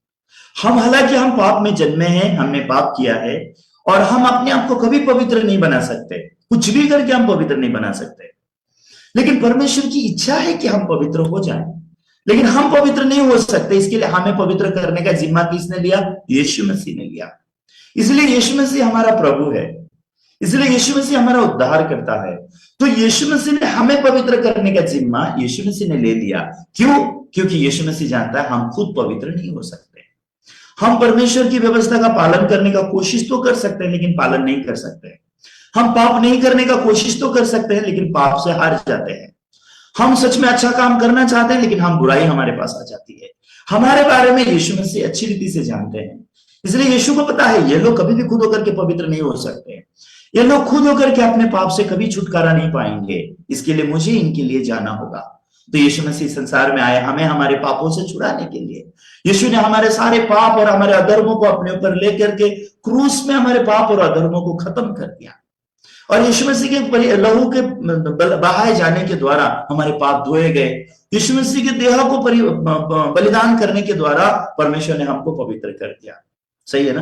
हम हालांकि हम पाप में जन्मे हैं, हमने पाप किया है, और हम अपने आप को कभी पवित्र नहीं बना सकते, कुछ भी करके हम पवित्र नहीं बना सकते। लेकिन परमेश्वर की इच्छा है कि हम पवित्र हो जाएं। लेकिन हम पवित्र नहीं हो सकते, इसके लिए हमें पवित्र करने का जिम्मा किसने लिया? यीशु मसीह ने लिया। इसलिए यीशु मसीह हमारा प्रभु है, इसलिए यीशु मसीह हमारा उद्धार करता है। तो यीशु मसीह ने हमें पवित्र करने का जिम्मा यीशु मसीह ने ले लिया। क्यों? क्योंकि यीशु मसीह जानता है हम खुद पवित्र नहीं हो सकते। हम परमेश्वर की व्यवस्था का पालन करने का कोशिश तो कर सकते हैं, लेकिन पालन नहीं कर सकते। हम पाप नहीं करने का कोशिश तो कर सकते हैं, लेकिन पाप से हार जाते हैं। हम सच में अच्छा काम करना चाहते हैं, लेकिन हम बुराई हमारे पास आ जाती है। हमारे बारे में यीशु मसीह अच्छी रीति से जानते हैं। इसलिए यीशु को पता है ये लोग कभी भी खुद होकर के पवित्र नहीं हो सकते, ये लोग खुद होकर के अपने पाप से कभी छुटकारा नहीं पाएंगे। इसके लिए मुझे इनके लिए जाना होगा। तो यीशु मसीह संसार में आए हमें हमारे पापों से छुड़ाने के लिए। यीशु ने हमारे सारे पाप और हमारे अधर्मों को अपने ऊपर लेकर के क्रूस में हमारे पाप और अधर्मों को खत्म कर दिया। और यीशु मसीह के लहू के बहाए जाने के द्वारा हमारे पाप धोए गए। यीशु मसीह के देह को बलिदान करने के द्वारा परमेश्वर ने हमको पवित्र कर दिया। सही है ना?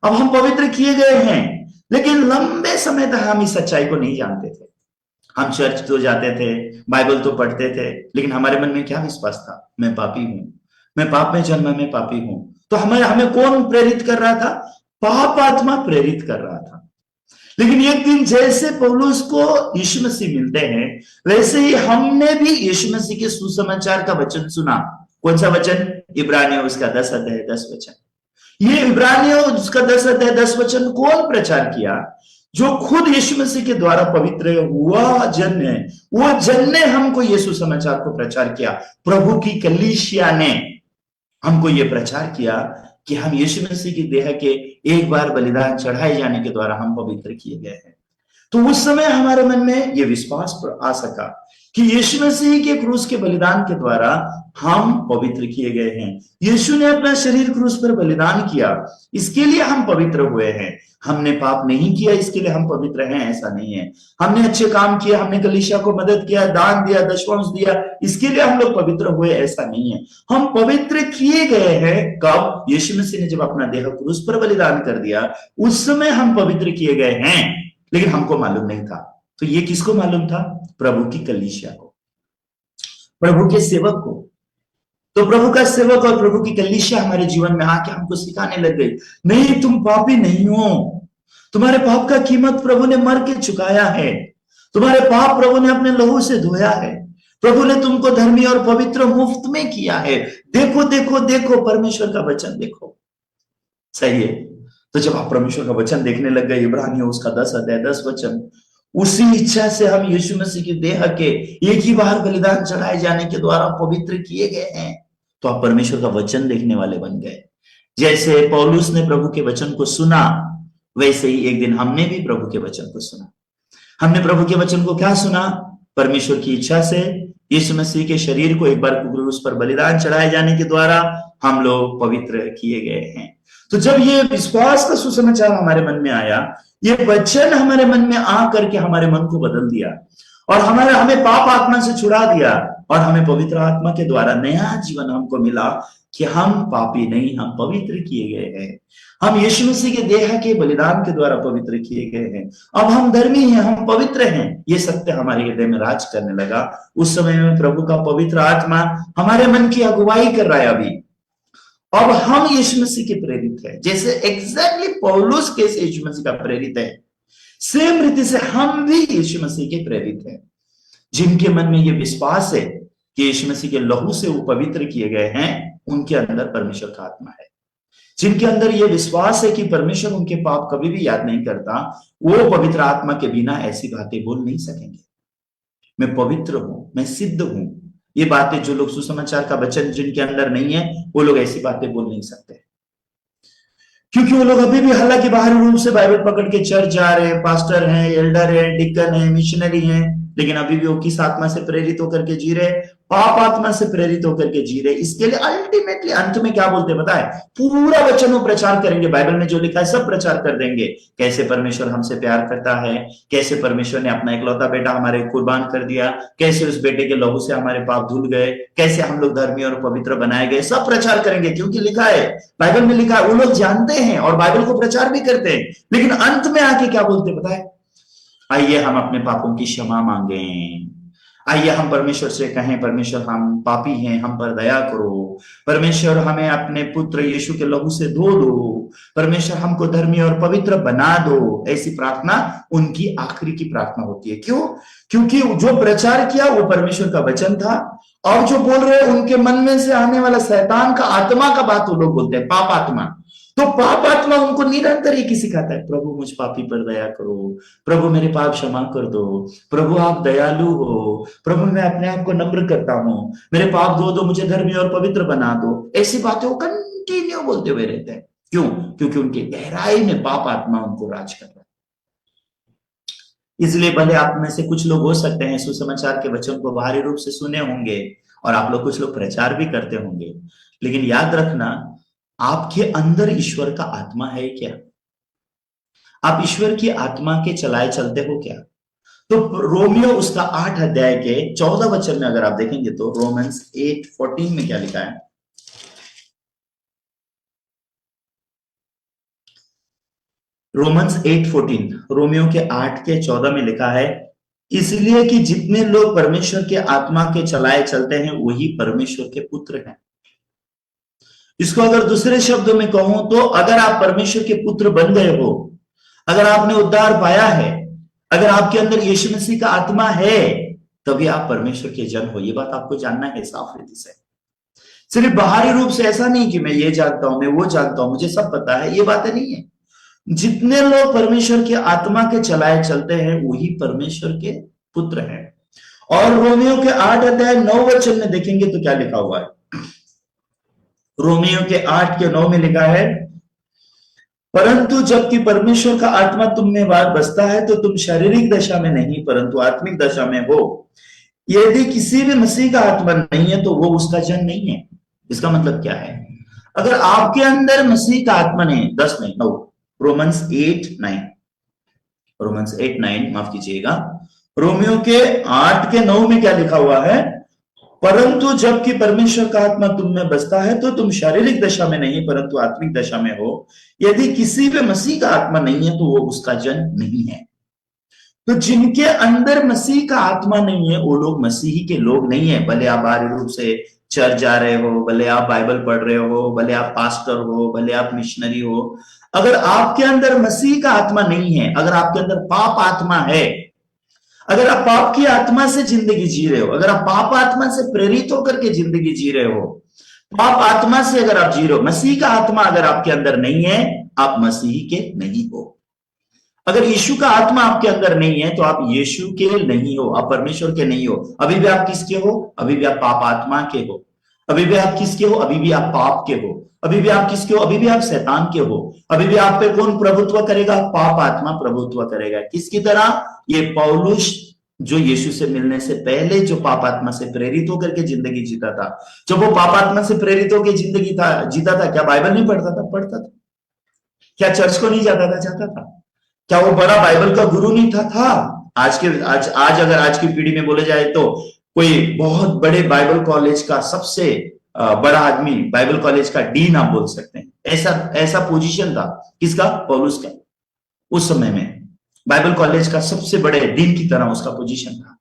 अब हम पवित्र किए गए हैं, लेकिन लंबे समय तक हम इस सच्चाई को नहीं जानते थे। हम चर्च तो जाते थे, बाइबल तो पढ़ते थे, लेकिन हमारे मन में क्या विश्वास था? मैं पापी हूं, मैं पाप में जन्मा, मैं पापी हूं। तो हमें कौन प्रेरित कर रहा था? पाप आत्मा प्रेरित कर रहा था। लेकिन एक दिन जैसे पौलुस को यीशु मसीह मिलते हैं, वैसे ही हमने भी यीशु मसीह के सुसमाचार का वचन सुना। कौन सा वचन? इब्रानियों उसका 10 अध्याय 10 वचन। ये इब्रानियों उसका 10 अध्याय 10 वचन कौन प्रचार किया? जो खुद यीशु मसीह के द्वारा पवित्र हुआ जन है, वो जन ने हमको यीशु समाचार को प्रचार किया। प्रभु की कलीसिया ने हमको ये प्रचार किया कि हम यीशु मसीह की देह के एक बार बलिदान चढ़ाए जाने के द्वारा हम पवित्र किए गए हैं। तो उस समय हमारे मन में यह विश्वास आ सका कि यीशु मसीह के क्रूस के बलिदान के द्वारा हम पवित्र किए गए हैं। यीशु ने अपना शरीर क्रूस पर बलिदान किया, इसके लिए हम पवित्र हुए हैं। हमने पाप नहीं किया इसके लिए हम पवित्र हैं, ऐसा नहीं है। हमने अच्छे काम किए, हमने कलीसिया को मदद किया, दान दिया, दशमांश दिया, इसके लिए हम लोग पवित्र हुए, ऐसा नहीं है। हम पवित्र किए गए हैं कब? यीशु मसीह ने जब अपना देह क्रूस पर बलिदान कर दिया, उस समय हम पवित्र किए गए हैं, लेकिन हमको मालूम नहीं था। तो ये किसको मालूम था? प्रभु की कलीसिया को, प्रभु के सेवक को। तो प्रभु का सेवक और प्रभु की कलीसिया हमारे जीवन में आके हमको सिखाने लग गई, नहीं तुम पापी नहीं हो, तुम्हारे पाप का कीमत प्रभु ने मर के चुकाया है, तुम्हारे पाप प्रभु ने अपने लहू से धोया है, प्रभु ने तुमको धर्मी और पवित्र मुफ्त में किया है। देखो देखो देखो, परमेश्वर का वचन देखो। सही है। तो जब आप परमेश्वर का वचन देखने लग गए, इब्रानियों उसका 10 अध्याय 10 वचन, उसी इच्छा से हम यीशु मसीह की देह के एक ही बार बलिदान चढ़ाए जाने के द्वारा पवित्र किए गए हैं, तो आप परमेश्वर का वचन देखने वाले बन गए। जैसे पौलुस ने प्रभु के वचन को सुना, वैसे ही एक दिन हमने भी प्रभु के वचन को सुना। हमने प्रभु के वचन को क्या सुना? परमेश्वर की इच्छा से यीशु मसीह के शरीर को एक बार क्रूस पर बलिदान चढ़ाए जाने के द्वारा हम लोग पवित्र किए गए हैं। तो जब ये विश्वास का सुसमाचार हमारे मन में आया, ये वचन हमारे मन में आ करके हमारे मन को बदल दिया और हमें पाप आत्मा से छुड़ा दिया और हमें पवित्र आत्मा के द्वारा नया जीवन हमको मिला कि हम पापी नहीं, हम पवित्र किए गए हैं। हम यीशु मसीह के देह के बलिदान के द्वारा पवित्र किए गए हैं। अब हम धर्मी हैं, हम पवित्र हैं, ये सत्य हमारे हृदय में राज करने लगा। उस समय में प्रभु का पवित्र आत्मा हमारे मन की अगुवाई कर रहा है। अभी अब हम यीशु मसीह के प्रेरित हैं, जैसे एग्जैक्टली पौलुस कैसे यीशु मसीह का प्रेरित है, सेम रीति से हम भी यीशु मसीह के प्रेरित हैं। जिनके मन में ये विश्वास है कि यीशु मसीह के लहू से वो पवित्र किए गए हैं, उनके अंदर परमेश्वर का आत्मा है। जिनके अंदर ये विश्वास है कि परमेश्वर उनके पाप कभी भी याद नहीं करता, वो पवित्र आत्मा के बिना ऐसी बातें बोल नहीं सकेंगे। मैं पवित्र हूं, मैं सिद्ध हूं, ये बातें जो लोग सुसमाचार का वचन जिनके अंदर नहीं है, वो लोग ऐसी बातें बोल नहीं सकते। क्योंकि वो लोग अभी भी हालांकि बाहरी रूप से बाइबल पकड़ के चर्च जा रहे हैं, पास्टर हैं, एल्डर हैं, डिकन हैं, मिशनरी हैं, लेकिन अभी भी वो किस आत्मा से प्रेरित होकर के जी रहे? पाप आत्मा से प्रेरित होकर के जी रहे। इसके लिए अल्टीमेटली अंत में क्या बोलते हैं पता है? पूरा वचन वो प्रचार करेंगे, बाइबल में जो लिखा है सब प्रचार कर देंगे। कैसे परमेश्वर हमसे प्यार करता है, कैसे परमेश्वर ने अपना इकलौता बेटा हमारे कुर्बान कर दिया, कैसे उस बेटे के लहू से हमारे पाप धुल गए, कैसे हम लोग धर्मी और पवित्र बनाए गए, सब प्रचार करेंगे। क्योंकि लिखा है, बाइबल में लिखा है, वो लोग जानते हैं और बाइबल को प्रचार भी करते हैं, लेकिन अंत में आके क्या बोलते पता है? आइए हम अपने पापों की क्षमा मांगे, आइए हम परमेश्वर से कहें, परमेश्वर हम पापी हैं, हम पर दया करो, परमेश्वर हमें अपने पुत्र यीशु के लहू से धो दो, परमेश्वर हमको धर्मी और पवित्र बना दो। ऐसी प्रार्थना उनकी आखिरी की प्रार्थना होती है। क्यों? क्योंकि जो प्रचार किया वो परमेश्वर का वचन था, और जो बोल रहे हैं उनके मन में से आने वाला शैतान का आत्मा का बात वो लोग बोलते हैं, पाप आत्मा। तो पाप आत्मा उनको निरंतर एक ही सिखाता है, प्रभु मुझ पापी पर दया करो, प्रभु मेरे पाप क्षमा कर दो, प्रभु आप दयालु हो, प्रभु मैं अपने आप को नम्र करता हूं, मेरे पाप धो दो, मुझे धर्मी और पवित्र बना दो। ऐसी बातें वो कंटिन्यू बोलते हुए रहते हैं। क्यों? क्योंकि उनकी गहराई में पाप आत्मा उनको राज कर रहा है। इसलिए भले आप में से कुछ लोग हो सकते हैं सुसमाचार के वचन को बाहरी रूप से सुने होंगे, और आप लोग कुछ लोग प्रचार भी करते होंगे, लेकिन याद रखना, आपके अंदर ईश्वर का आत्मा है क्या? आप ईश्वर की आत्मा के चलाए चलते हो क्या? तो रोमियो उसका 8 अध्याय के 14 वचन में अगर आप देखेंगे तो रोमन्स 8:14 में क्या लिखा है? रोमन्स 8:14, रोमियो के 8 के 14 में लिखा है, इसलिए कि जितने लोग परमेश्वर के आत्मा के चलाए चलते हैं वही परमेश्वर के पुत्र हैं। इसको अगर दूसरे शब्दों में कहूं तो अगर आप परमेश्वर के पुत्र बन गए हो, अगर आपने उद्धार पाया है, अगर आपके अंदर यीशु मसीह का आत्मा है, तभी आप परमेश्वर के जन हो। ये बात आपको जानना है साफ रीति से। सिर्फ बाहरी रूप से ऐसा नहीं कि मैं ये जानता हूं, मैं वो जानता हूं, मुझे सब पता है, ये बातें नहीं है। जितने लोग परमेश्वर के आत्मा के चलाए चलते हैं वही परमेश्वर के पुत्र हैं। और रोमियो के 8 अध्याय 9 वचन में देखेंगे तो क्या लिखा हुआ है? रोमियो के 8 के 9 में लिखा है, परंतु जबकि परमेश्वर का आत्मा तुम में बसता है तो तुम शारीरिक दशा में नहीं परंतु आत्मिक दशा में हो। यदि किसी भी मसीह का आत्मा नहीं है तो वो उसका जन नहीं है। इसका मतलब क्या है? अगर आपके अंदर मसीह का आत्मा नहीं, 10 नहीं 9, रोमन्स 8:9, रोमन्स 8:9 माफ कीजिएगा, रोमियो के 8 के 9 में क्या लिखा हुआ है? परंतु जबकि परमेश्वर का आत्मा तुम में बसता है तो तुम शारीरिक दशा में नहीं परंतु आत्मिक दशा में हो। यदि किसी भी मसीह का आत्मा नहीं है तो वो उसका जन नहीं है। तो जिनके अंदर मसीह का आत्मा नहीं है वो लोग मसीही के लोग नहीं है। भले आप बाहरी रूप से चर्च जा रहे हो, भले आप बाइबल पढ़ रहे हो, भले आप पास्टर हो, भले आप मिशनरी हो, अगर आपके अंदर मसीह का आत्मा नहीं है, अगर आपके अंदर पाप आत्मा है, अगर आप पाप की आत्मा से जिंदगी जी रहे हो, अगर आप पाप आत्मा से प्रेरित होकर के जिंदगी जी रहे हो, पाप आत्मा से अगर आप जी रहे हो, मसीह का आत्मा अगर आपके अंदर नहीं है, आप मसीह के नहीं हो। अगर यीशु का आत्मा आपके अंदर नहीं है तो आप यीशु के नहीं हो, आप परमेश्वर के नहीं हो। अभी भी आप किसके हो? अभी भी आप पाप आत्मा के हो। अभी भी आप किसके हो? अभी भी आप पाप के हो। अभी भी आप किसके हो? अभी भी आप शैतान के हो। अभी भी आप पे कौन प्रभुत्व करेगा? पाप आत्मा प्रभुत्व करेगा। किसकी तरह? ये पौलुस जो यीशु से मिलने से पहले जो पाप आत्मा से प्रेरित होकर के जिंदगी जीता था, जब वो पाप आत्मा से प्रेरित होकर जिंदगी जीता था, क्या बाइबल नहीं पढ़ता था? पढ़ता था। क्या चर्च को नहीं जाता था? जाता था। क्या वो बड़ा बाइबल का गुरु नहीं था? था। आज अगर आज की पीढ़ी में बोले जाए तो कोई बहुत बड़े बाइबल कॉलेज का सबसे बड़ा आदमी, बाइबल कॉलेज का डीन आप बोल सकते हैं। ऐसा ऐसा पोजीशन था किसका? पौलुस का। उस समय में बाइबल कॉलेज का सबसे बड़े डीन की तरह उसका पोजीशन था,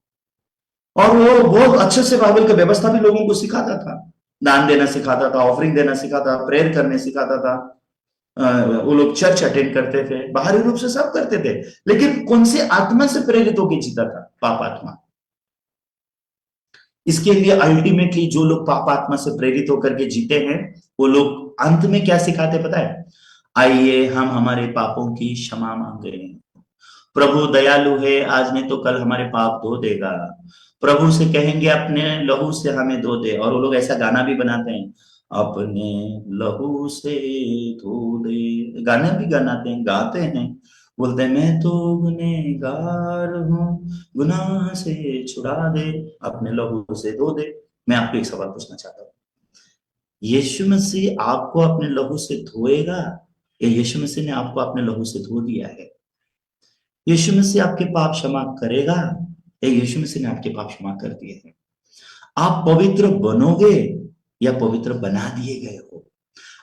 और वो बहुत अच्छे से बाइबल का व्यवस्था भी लोगों को सिखाता था। दान देना सिखाता था, ऑफरिंग देना सिखाता था, प्रेयर करने सिखाता था। वो लोग चर्च अटेंड करते थे, बाहरी रूप से सब करते थे, लेकिन कौन से आत्मा से प्रेरित होकर जीता था? पाप आत्मा। इसके लिए अल्टीमेटली जो लोग पाप आत्मा से प्रेरित होकर के जीते हैं वो लोग अंत में क्या सिखाते पता है? आइए हम हमारे पापों की क्षमा मांगे, प्रभु दयालु है, आज नहीं तो कल हमारे पाप धो देगा। प्रभु से कहेंगे अपने लहू से हमें धो दे। और वो लोग ऐसा गाना भी बनाते हैं, अपने लहू से धो दे। गाने भी गाते हैं, गाते हैं, बोलते हैं मैं तो गुनहगार हूँ, गुनाह से छुड़ा दे, अपने लहू से धो दे। मैं आपको एक सवाल पूछना चाहता हूँ, यीशु मसीह आपको अपने लहू से धोएगा या यीशु मसीह ने आपको अपने लहू से धो दिया है? यीशु मसीह आपके पाप क्षमा करेगा या यीशु मसीह ने आपके पाप क्षमा कर दिए हैं? आप पवित्र बनोगे या पवित्र बना दिए गए हो?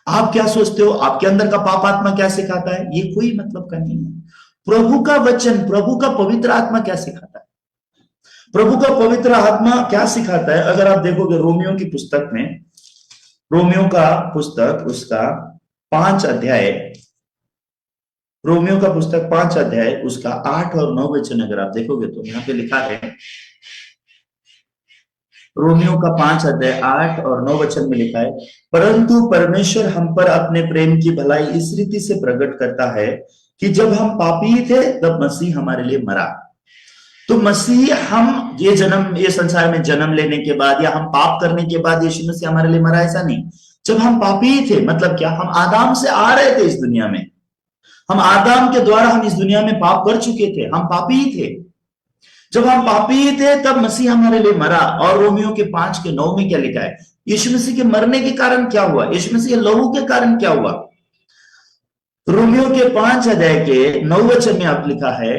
आप क्या सोचते हो आपके अंदर का पाप आत्मा क्या सिखाता है? ये कोई मतलब का नहीं है। प्रभु का वचन, प्रभु का पवित्र आत्मा क्या सिखाता है? प्रभु का पवित्र आत्मा क्या सिखाता है? अगर आप देखोगे रोमियो की पुस्तक में, रोमियो का पुस्तक उसका 5 अध्याय, रोमियो का पुस्तक 5 अध्याय उसका 8 और 9 वचन अगर आप देखोगे तो यहाँ पे लिखा है, रोमियो का 5 अध्याय 8 और 9 वचन में लिखा है, परंतु परमेश्वर हम पर अपने प्रेम की भलाई इस रीति से प्रकट करता है कि जब हम पापी थे तब मसीह हमारे लिए मरा। तो मसीह, हम ये संसार में जन्म लेने के बाद या हम पाप करने के बाद यीशु मसीह हमारे लिए मरा, ऐसा नहीं। जब हम पापी थे, मतलब क्या, हम आदम से आ रहे थे इस दुनिया में, हम आदम के द्वारा हम इस दुनिया में पाप कर चुके थे, हम पापी थे। जब हम पापी थे तब मसीह हमारे लिए मरा। और रोमियो के 5:9 में क्या लिखा है? यीशु मसीह के मरने के कारण क्या हुआ? यीशु मसीह के लहू के कारण क्या हुआ? रोमियो के 5 अध्याय के 9 वचन में आप लिखा है,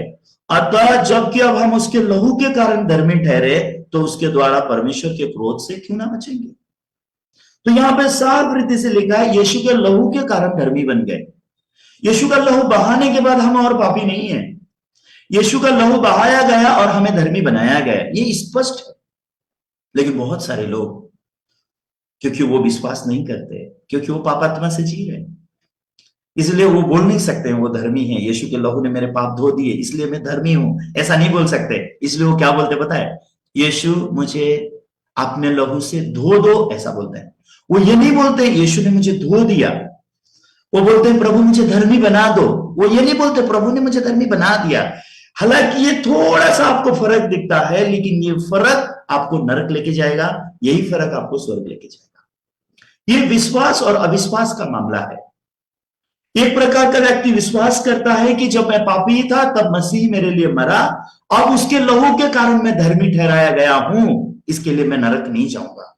अतः जबकि अब हम उसके लहू के कारण धर्मी ठहरे तो उसके द्वारा परमेश्वर के क्रोध से क्यों ना बचेंगे? तो यहां पे साफ रीति से लिखा है यीशु के लहू के कारण धर्मी बन गए। यीशु का लहू बहाने के बाद हम और पापी नहीं है। यीशु का लहू बहाया गया और हमें धर्मी बनाया गया, ये स्पष्ट है। लेकिन बहुत सारे लोग, क्योंकि वो विश्वास नहीं करते, क्योंकि वो पापात्मा से जी रहे, इसलिए वो बोल नहीं सकते वो धर्मी है, यीशु के लहू ने मेरे पाप धो दिए इसलिए मैं धर्मी हूं, ऐसा नहीं बोल सकते। इसलिए वो क्या बोलते पता है? यीशु मुझे अपने लहू से धो दो, ऐसा बोलते हैं। वो ये नहीं बोलते यीशु ने मुझे धो दिया, वो बोलते हैं प्रभु मुझे धर्मी बना दो। वो ये नहीं बोलते प्रभु ने मुझे धर्मी बना दिया। हालांकि ये थोड़ा सा आपको फर्क दिखता है, लेकिन ये फर्क आपको नरक लेके जाएगा, यही फर्क आपको स्वर्ग लेके जाएगा। ये विश्वास और अविश्वास का मामला है। एक प्रकार का व्यक्ति विश्वास करता है कि जब मैं पापी था तब मसीह मेरे लिए मरा, अब उसके लहू के कारण मैं धर्मी ठहराया गया हूं, इसके लिए मैं नरक नहीं जाऊंगा।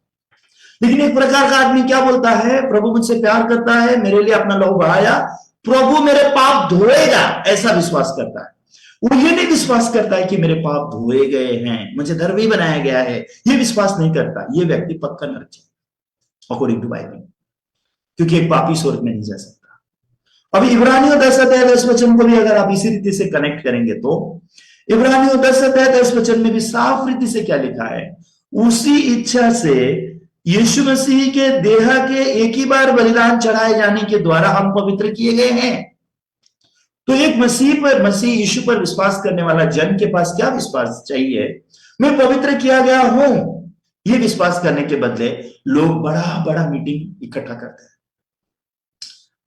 लेकिन एक प्रकार का आदमी क्या बोलता है? प्रभु मुझसे प्यार करता है, मेरे लिए अपना लहू बहाया, प्रभु मेरे पाप धोएगा, ऐसा विश्वास करता है। वो ये नहीं विश्वास करता है कि मेरे पाप धोए गए हैं, मुझे धर्मी बनाया गया है, ये विश्वास नहीं करता। ये व्यक्ति पक्का नरक जाएगा अकॉर्डिंग टू बाइबल, क्योंकि एक पापी स्वर्ग में नहीं जा सकता। अभी इब्रानियों 10:10 को भी अगर आप इसी रीति से कनेक्ट करेंगे तो इब्रानियों 10:10 में भी साफ रीति से क्या लिखा है? उसी इच्छा से यीशु मसीह के देह के एक ही बार बलिदान चढ़ाए जाने के द्वारा हम पवित्र किए गए हैं। तो एक मसीह यीशु पर विश्वास करने वाला जन के पास क्या विश्वास चाहिए? मैं पवित्र किया गया हूं, ये विश्वास करने के बदले लोग बड़ा बड़ा मीटिंग इकट्ठा करते हैं,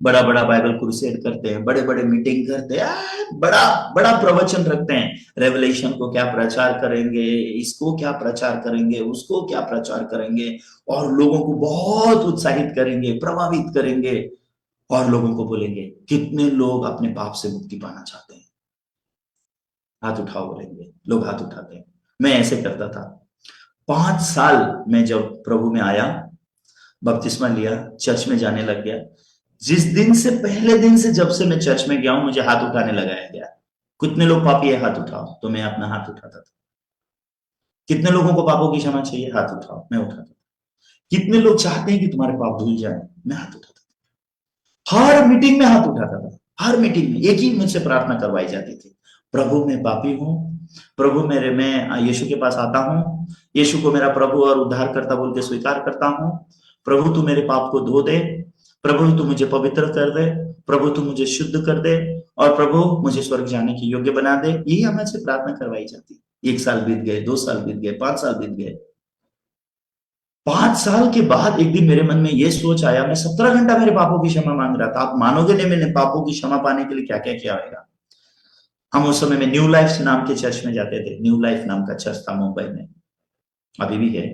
बड़ा बड़ा बाइबल क्रूसेड करते हैं, बड़े बड़े मीटिंग करते हैं, बड़ा बड़ा प्रवचन रखते हैं, रेवलेशन को क्या प्रचार करेंगे, इसको क्या प्रचार करेंगे, उसको क्या प्रचार करेंगे, और लोगों को बहुत उत्साहित करेंगे, प्रभावित करेंगे, और लोगों को बोलेंगे कितने लोग अपने पाप से मुक्ति पाना चाहते हैं, हाथ उठाओ बोलेंगे, लोग हाथ उठाते हैं। मैं ऐसे करता था 5 साल में, जब प्रभु में आया, बपतिस्मा लिया, चर्च में जाने लग गया, जिस दिन से, पहले दिन से जब से मैं चर्च में गया हूं, मुझे हाथ उठाने लगाया गया। कितने लोग पापी है हाथ उठाओ, तो मैं अपना हाथ उठाता था। कितने लोगों को पापों की क्षमा चाहिए, हाथ उठाओ, मैं उठाता था। कितने लोग चाहते हैं कि तुम्हारे पाप धुल जाए, मैं हाथ उठाता था। हर मीटिंग में हाथ उठाता था, हर मीटिंग में एक ही मुझसे प्रार्थना करवाई जाती थी, प्रभु मैं पापी हूं, प्रभु मैं यीशु के पास आता हूं, यीशु को मेरा प्रभु और उद्धारकर्ता बोल के स्वीकार करता हूं, प्रभु तू मेरे पाप को धो दे, प्रभु तू मुझे पवित्र कर दे, प्रभु तू मुझे शुद्ध कर दे, और प्रभु मुझे स्वर्ग जाने की योग्य बना दे। यही हमसे प्रार्थना करवाई जाती। 1 साल बीत गए, 2 साल बीत गए, 5 साल बीत गए। 5 साल के बाद एक दिन मेरे मन में यह सोच आया, मैं 17 घंटा मेरे पापों की क्षमा मांग रहा था। आप मानोगे नहीं, मैंने पापों की क्षमा पाने के लिए क्या क्या किया होगा। हम उस समय में न्यू लाइफ नाम के चर्च में जाते थे, न्यू लाइफ नाम का चर्च था मुंबई में, अभी भी है।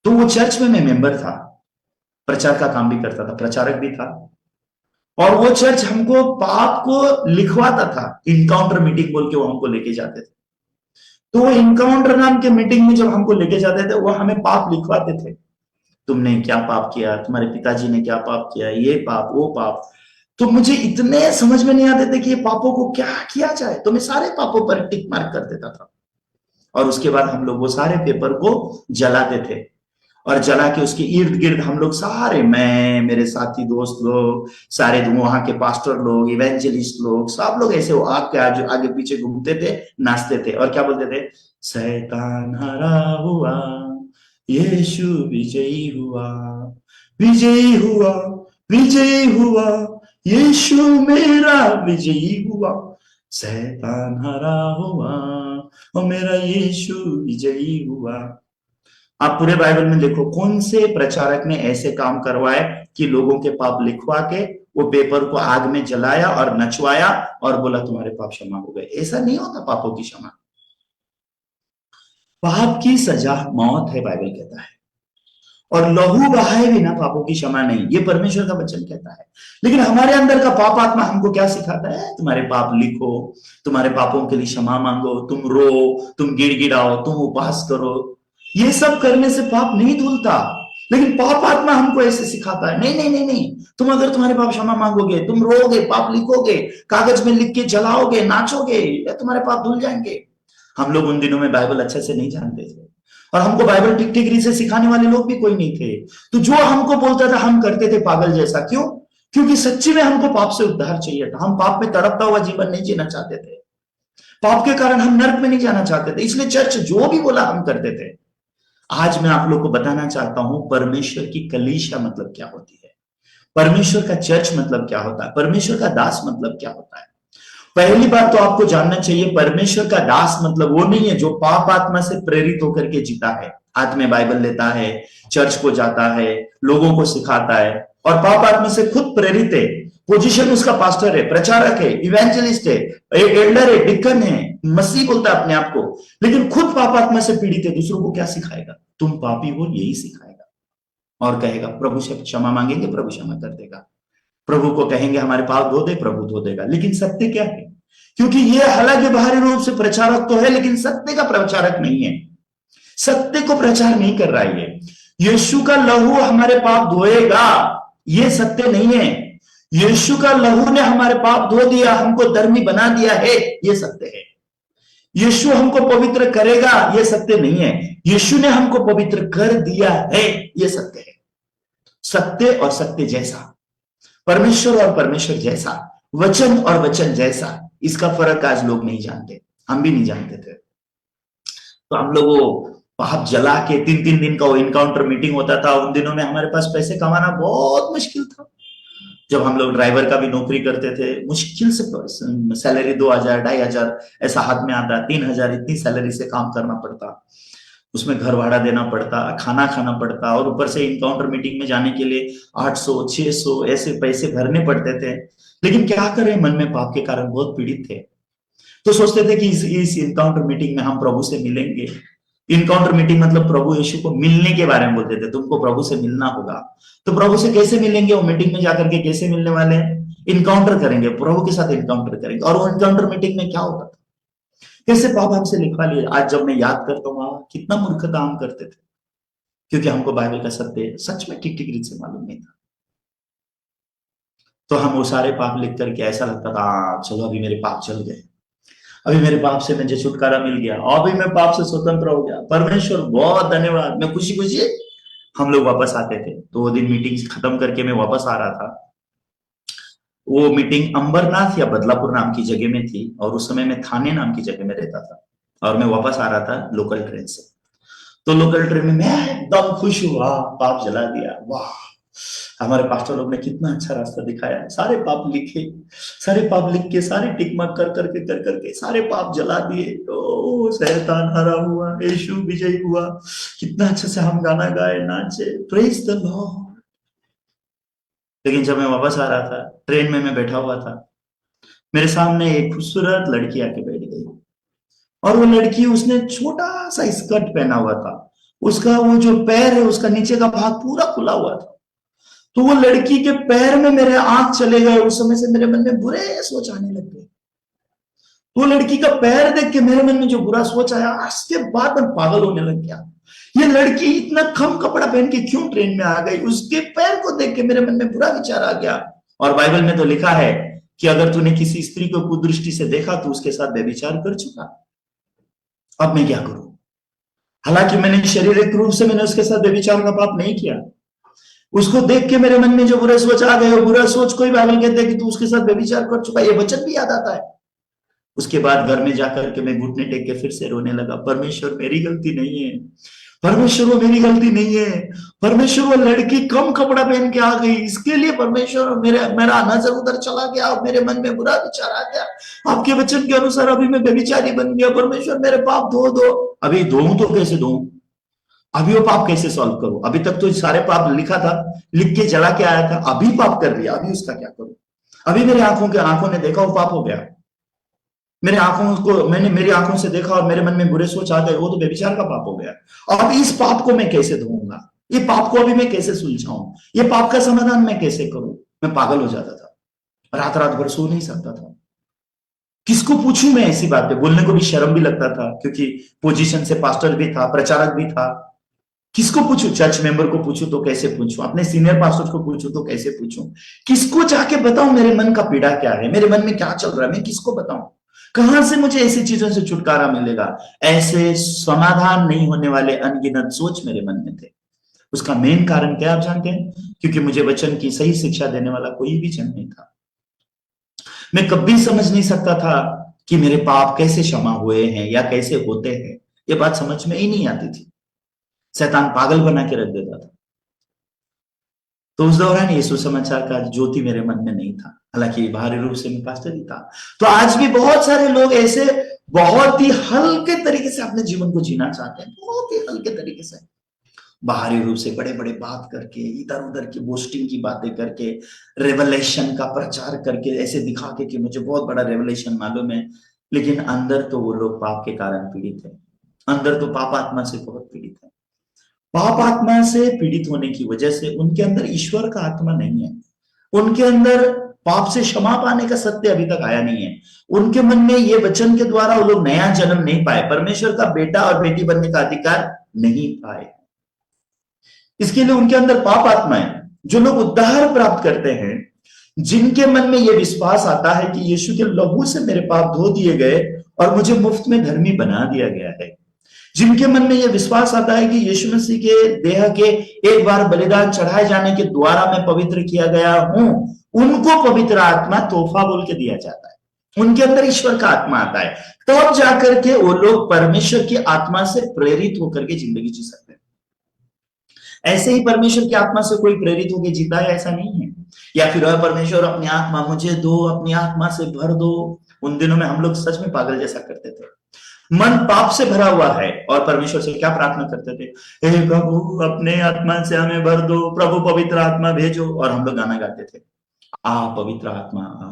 तो वो चर्च में मैं मेंबर था। प्रचार का काम भी करता था, प्रचारक भी था। और वो चर्च हमको पाप को लिखवाता था, इनकाउंटर मीटिंग बोल के वो हमको लेके जाते थे। तो वो इनकाउंटर नाम के मीटिंग में जब हमको लेके जाते थे, वो हमें पाप लिखवाते थे। तुमने क्या पाप किया, तुम्हारे पिताजी ने क्या पाप किया, ये पाप वो पाप। तो मुझे इतने समझ में नहीं आते थे कि ये पापों को क्या किया जाए, तो मैं सारे पापों पर टिक मार्क कर देता था। और उसके बाद हम लोग वो सारे पेपर को जलाते थे, और जला के उसके इर्द गिर्द हम लोग सारे, मैं, मेरे साथी दोस्त लोग, सारे वहां के पास्टर लोग, इवेंजलिस्ट लोग, सब लोग ऐसे वो आग के आगे आगे पीछे घूमते थे, नाचते थे और क्या बोलते थे, शैतान हरा हुआ, यीशु विजयी हुआ, विजयी हुआ, विजयी हुआ, यीशु मेरा विजयी हुआ, शैतान हरा हुआ और मेरा यीशु विजयी हुआ। आप पूरे बाइबल में देखो कौन से प्रचारक ने ऐसे काम करवाए कि लोगों के पाप लिखवा के वो पेपर को आग में जलाया और नचवाया और बोला तुम्हारे पाप क्षमा हो गए। ऐसा नहीं होता पापों की क्षमा। पाप की सजा मौत है, बाइबल कहता है, और लहू बहाए बिना पापों की क्षमा नहीं, ये परमेश्वर का वचन कहता है। लेकिन हमारे अंदर का पाप आत्मा हमको क्या सिखाता है, तुम्हारे पाप लिखो, तुम्हारे पापों के लिए क्षमा मांगो, तुम रो, तुम गिड़गिड़ाओ, तुम उपवास करो। ये सब करने से पाप नहीं धुलता। लेकिन पाप आत्मा हमको ऐसे सिखाता है, नहीं नहीं नहीं नहीं, तुम अगर तुम्हारे पाप क्षमा मांगोगे, तुम रोगे, पाप लिखोगे, कागज में लिख के जलाओगे, नाचोगे, या तुम्हारे पाप धुल जाएंगे। हम लोग उन दिनों में बाइबल अच्छे से नहीं जानते थे, और हमको बाइबल ठीक ठीक से सिखाने वाले लोग भी कोई नहीं थे। तो जो हमको बोलता था हम करते थे पागल जैसा। क्यों? क्योंकि सच्ची में हमको पाप से उद्धार चाहिए था। हम पाप में तड़पता हुआ जीवन नहीं जीना चाहते थे। पाप के कारण हम नर्क में नहीं जाना चाहते थे, इसलिए चर्च जो भी बोला हम करते थे। आज मैं आप लोग को बताना चाहता हूं परमेश्वर की कलीसिया मतलब क्या होती है, परमेश्वर का चर्च मतलब क्या होता है, परमेश्वर का दास मतलब क्या होता है। पहली बात तो आपको जानना चाहिए, परमेश्वर का दास मतलब वो नहीं है जो पाप आत्मा से प्रेरित होकर के जीता है, हाथ में बाइबल लेता है, चर्च को जाता है, लोगों को सिखाता है और पाप आत्मा से खुद प्रेरित है। पोजीशन उसका पास्टर है, प्रचारक है, इवेंजलिस्ट है, एक एल्डर है, डिकन है, मसीह बोलता है अपने आप को, लेकिन खुद पाप आत्मा से पीड़ित है। दूसरों को क्या सिखाएगा? तुम पापी हो, यही सिखाएगा। और कहेगा प्रभु से क्षमा मांगेंगे, प्रभु क्षमा कर देगा। प्रभु को कहेंगे हमारे पाप धो दे, प्रभु धो देगा। लेकिन सत्य क्या है? क्योंकि ये हालांकि बाहरी रूप से प्रचारक तो है, लेकिन सत्य का प्रचारक नहीं है, सत्य को प्रचार नहीं कर रहा है। यीशु का लहू हमारे पाप धोएगा, ये सत्य नहीं है। यीशु का लहू ने हमारे पाप धो दिया, हमको धर्मी बना दिया है, ये सत्य है। यीशु हमको पवित्र करेगा, ये सत्य नहीं है। यीशु ने हमको पवित्र कर दिया है, ये सत्य है। सत्य और सत्य जैसा, परमेश्वर और परमेश्वर जैसा, वचन और वचन जैसा, इसका फर्क आज लोग नहीं जानते, हम भी नहीं जानते थे। तो हम लोग वो पाप जला के 3-3 दिन का वो इनकाउंटर मीटिंग होता था। उन दिनों में हमारे पास पैसे कमाना बहुत मुश्किल था। जब हम लोग ड्राइवर का भी नौकरी करते थे, मुश्किल से सैलरी 2000 2500 ऐसा हाथ में आता, 3000 इतनी सैलरी से काम करना पड़ता, उसमें घर भाड़ा देना पड़ता, खाना खाना पड़ता, और ऊपर से इनकाउंटर मीटिंग में जाने के लिए 800 600 ऐसे पैसे भरने पड़ते थे। लेकिन क्या करें, मन में पाप के कारण बहुत पीड़ित थे। तो सोचते थे कि इस इनकाउंटर मीटिंग में हम प्रभु से मिलेंगे। इनकाउंटर मीटिंग मतलब प्रभु यीशु को मिलने के बारे में बोलते थे, तुमको प्रभु से मिलना होगा। तो प्रभु से कैसे मिलेंगे? वो मीटिंग में जाकर के कैसे मिलने वाले हैं? इनकाउंटर करेंगे, प्रभु के साथ इनकाउंटर करेंगे। और वो इनकाउंटर मीटिंग में क्या होता था, कैसे पाप हमसे लिखवा लिए। आज जब मैं याद करता हूँ कितना मूर्खता हम करते थे, क्योंकि हमको बाइबल का सत्य सच में ठीक ठीक रीत से मालूम नहीं था। तो हम वो सारे पाप लिख करके ऐसा लगता था चलो अभी मेरे पाप चल गए, अभी मेरे पाप से मुझे छुटकारा मिल गया, अभी मैं पाप से स्वतंत्र हो गया, परमेश्वर बहुत धन्यवाद। मैं खुशी खुशी हम लोग वापस आते थे। तो वो दिन मीटिंग खत्म करके मैं वापस आ रहा था। वो मीटिंग अंबरनाथ या बदलापुर नाम की जगह में थी, और उस समय मैं थाने नाम की जगह में रहता था, और मैं वापस आ रहा था लोकल ट्रेन से। तो लोकल ट्रेन में मैं एकदम खुश हुआ, पाप जला दिया, वाह हमारे पास्टर लोग ने कितना अच्छा रास्ता दिखाया। सारे पाप लिखे, सारे पाप लिख के, सारे टिक मार्क कर करके सारे पाप जला दिए। ओ शैतान हरा हुआ, यीशु विजयी हुआ। कितना अच्छे से हम गाना गाए, नाचे, प्रेज द लॉर्ड। लेकिन जब मैं वापस आ रहा था, ट्रेन में मैं बैठा हुआ था, मेरे सामने एक खूबसूरत लड़की आके बैठ गई। और वो लड़की, उसने छोटा सा स्कर्ट पहना हुआ था, उसका वो जो पैर है उसका नीचे का भाग पूरा खुला हुआ था, तो वो लड़की के पैर में मेरे आंख चले गए। उस समय से मेरे मन में बुरे सोच आने लग गए। वो लड़की का पैर देख के मेरे मन में जो बुरा सोच आया, उसके बाद मैं पागल होने लग गया। ये लड़की इतना कम कपड़ा पहन के क्यों ट्रेन में आ गई? उसके पैर को देख के मेरे मन में बुरा विचार आ गया। और बाइबल में तो लिखा है कि अगर तूने किसी स्त्री को कुदृष्टि से देखा तो उसके साथ व्यभिचार कर चुका। अब मैं क्या करूं? हालांकि मैंने शारीरिक रूप से मैंने उसके साथ व्यभिचार का पाप नहीं किया। उसको देख के मेरे मन में जो बुरा सोच आ गए, बुरा सोच कोई बाइबल कहते हैं कि तू उसके साथ व्यभिचार कर चुका, ये वचन भी याद आता है। उसके बाद घर में जाकर के मैं घुटने टेक के फिर से रोने लगा, परमेश्वर मेरी गलती नहीं है, परमेश्वर वो मेरी गलती नहीं है, परमेश्वर वो लड़की कम कपड़ा पहन के आ गई, इसके लिए परमेश्वर मेरा नजर उधर चला गया और मेरे मन में बुरा विचार आ गया। आपके वचन के अनुसार अभी मैं व्यभिचारी बन गया, परमेश्वर मेरे पाप धो दो। अभी धोऊं तो कैसे धोऊं? अभी वो पाप कैसे सॉल्व करूं? अभी तक तो सारे पाप लिखा था, लिख के जला के आया था, अभी पाप कर दिया, अभी उसका क्या करूं? अभी मेरे आंखों ने देखा वो पाप हो गया। मैंने मेरी आंखों से देखा और मेरे मन में बुरे सोच आ गए, वो तो व्यभिचार का पाप हो गया। अब इस पाप को मैं कैसे धोऊंगा? ये पाप को अभी मैं कैसे सुलझाऊं? ये पाप का समाधान मैं कैसे करूं? मैं पागल हो जाता था, रात रात भर सो नहीं सकता था। किसको पूछूं मैं ऐसी बातें? बोलने को भी शर्म भी लगता था, क्योंकि पोजीशन से पास्टर भी था, प्रचारक भी था। किसको पूछूं? चर्च मेंबर को पूछूं तो कैसे पूछूं? अपने सीनियर पास्टर को पूछूं तो कैसे पूछूं? किसको जाके बताऊं मेरे मन का पीड़ा क्या है, मेरे मन में क्या चल रहा है? मैं किसको बताऊं? कहां से मुझे ऐसी चीजों से छुटकारा मिलेगा? ऐसे समाधान नहीं होने वाले अनगिनत सोच मेरे मन में थे। उसका मेन कारण क्या आप जानते हैं? क्योंकि मुझे वचन की सही शिक्षा देने वाला कोई भी जन नहीं था। मैं कभी समझ नहीं सकता था कि मेरे पाप कैसे क्षमा हुए हैं या कैसे होते हैं। ये बात समझ में ही नहीं आती थी। शैतान पागल बना के रख देता था। तो उस दौरान यीशु समाचार का ज्योति मेरे मन में नहीं था, हालांकि बाहरी रूप से मैं पास्टर ही था। तो आज भी बहुत सारे लोग ऐसे बहुत ही हल्के तरीके से अपने जीवन को जीना चाहते हैं, बहुत ही हल्के तरीके से, बाहरी रूप से बड़े बड़े बात करके, इधर उधर की बोस्टिंग की बातें करके, रेवलेशन का प्रचार करके, ऐसे दिखा के कि मुझे बहुत बड़ा रेवलेशन मालूम है, लेकिन अंदर तो वो लोग पाप के कारण पीड़ित है। अंदर तो पाप आत्मा से बहुत पीड़ित है। पाप आत्मा से पीड़ित होने की वजह से उनके अंदर ईश्वर का आत्मा नहीं है। उनके अंदर पाप से क्षमा पाने का सत्य अभी तक आया नहीं है। उनके मन में ये वचन के द्वारा वो लोग नया जन्म नहीं पाए, परमेश्वर का बेटा और बेटी बनने का अधिकार नहीं पाए। इसके लिए उनके अंदर पाप आत्मा है। जो लोग उद्धार प्राप्त करते हैं, जिनके मन में यह विश्वास आता है कि यीशु के लहू से मेरे पाप धो दिए गए और मुझे मुफ्त में धर्मी बना दिया गया है, जिनके मन में यह विश्वास आता है कि यीशु मसीह के देह के एक बार बलिदान चढ़ाए जाने के द्वारा मैं पवित्र किया गया हूं, उनको पवित्र आत्मा तोहफा बोल के दिया जाता है। उनके अंदर ईश्वर का आत्मा आता है, तब जाकर के वो लोग परमेश्वर की आत्मा से प्रेरित होकर के जिंदगी जी सकते हैं। ऐसे ही परमेश्वर की आत्मा से कोई प्रेरित होकर जीता है ऐसा नहीं है। या फिर परमेश्वर अपनी आत्मा मुझे दो, अपनी आत्मा से भर दो। उन दिनों में हम लोग सच में पागल जैसा करते थे। मन पाप से भरा हुआ है और परमेश्वर से क्या प्रार्थना करते थे? हे प्रभु अपने आत्मा से हमें भर दो, प्रभु पवित्र आत्मा भेजो। और हम लोग गाना गाते थे, आ पवित्र आत्मा आ,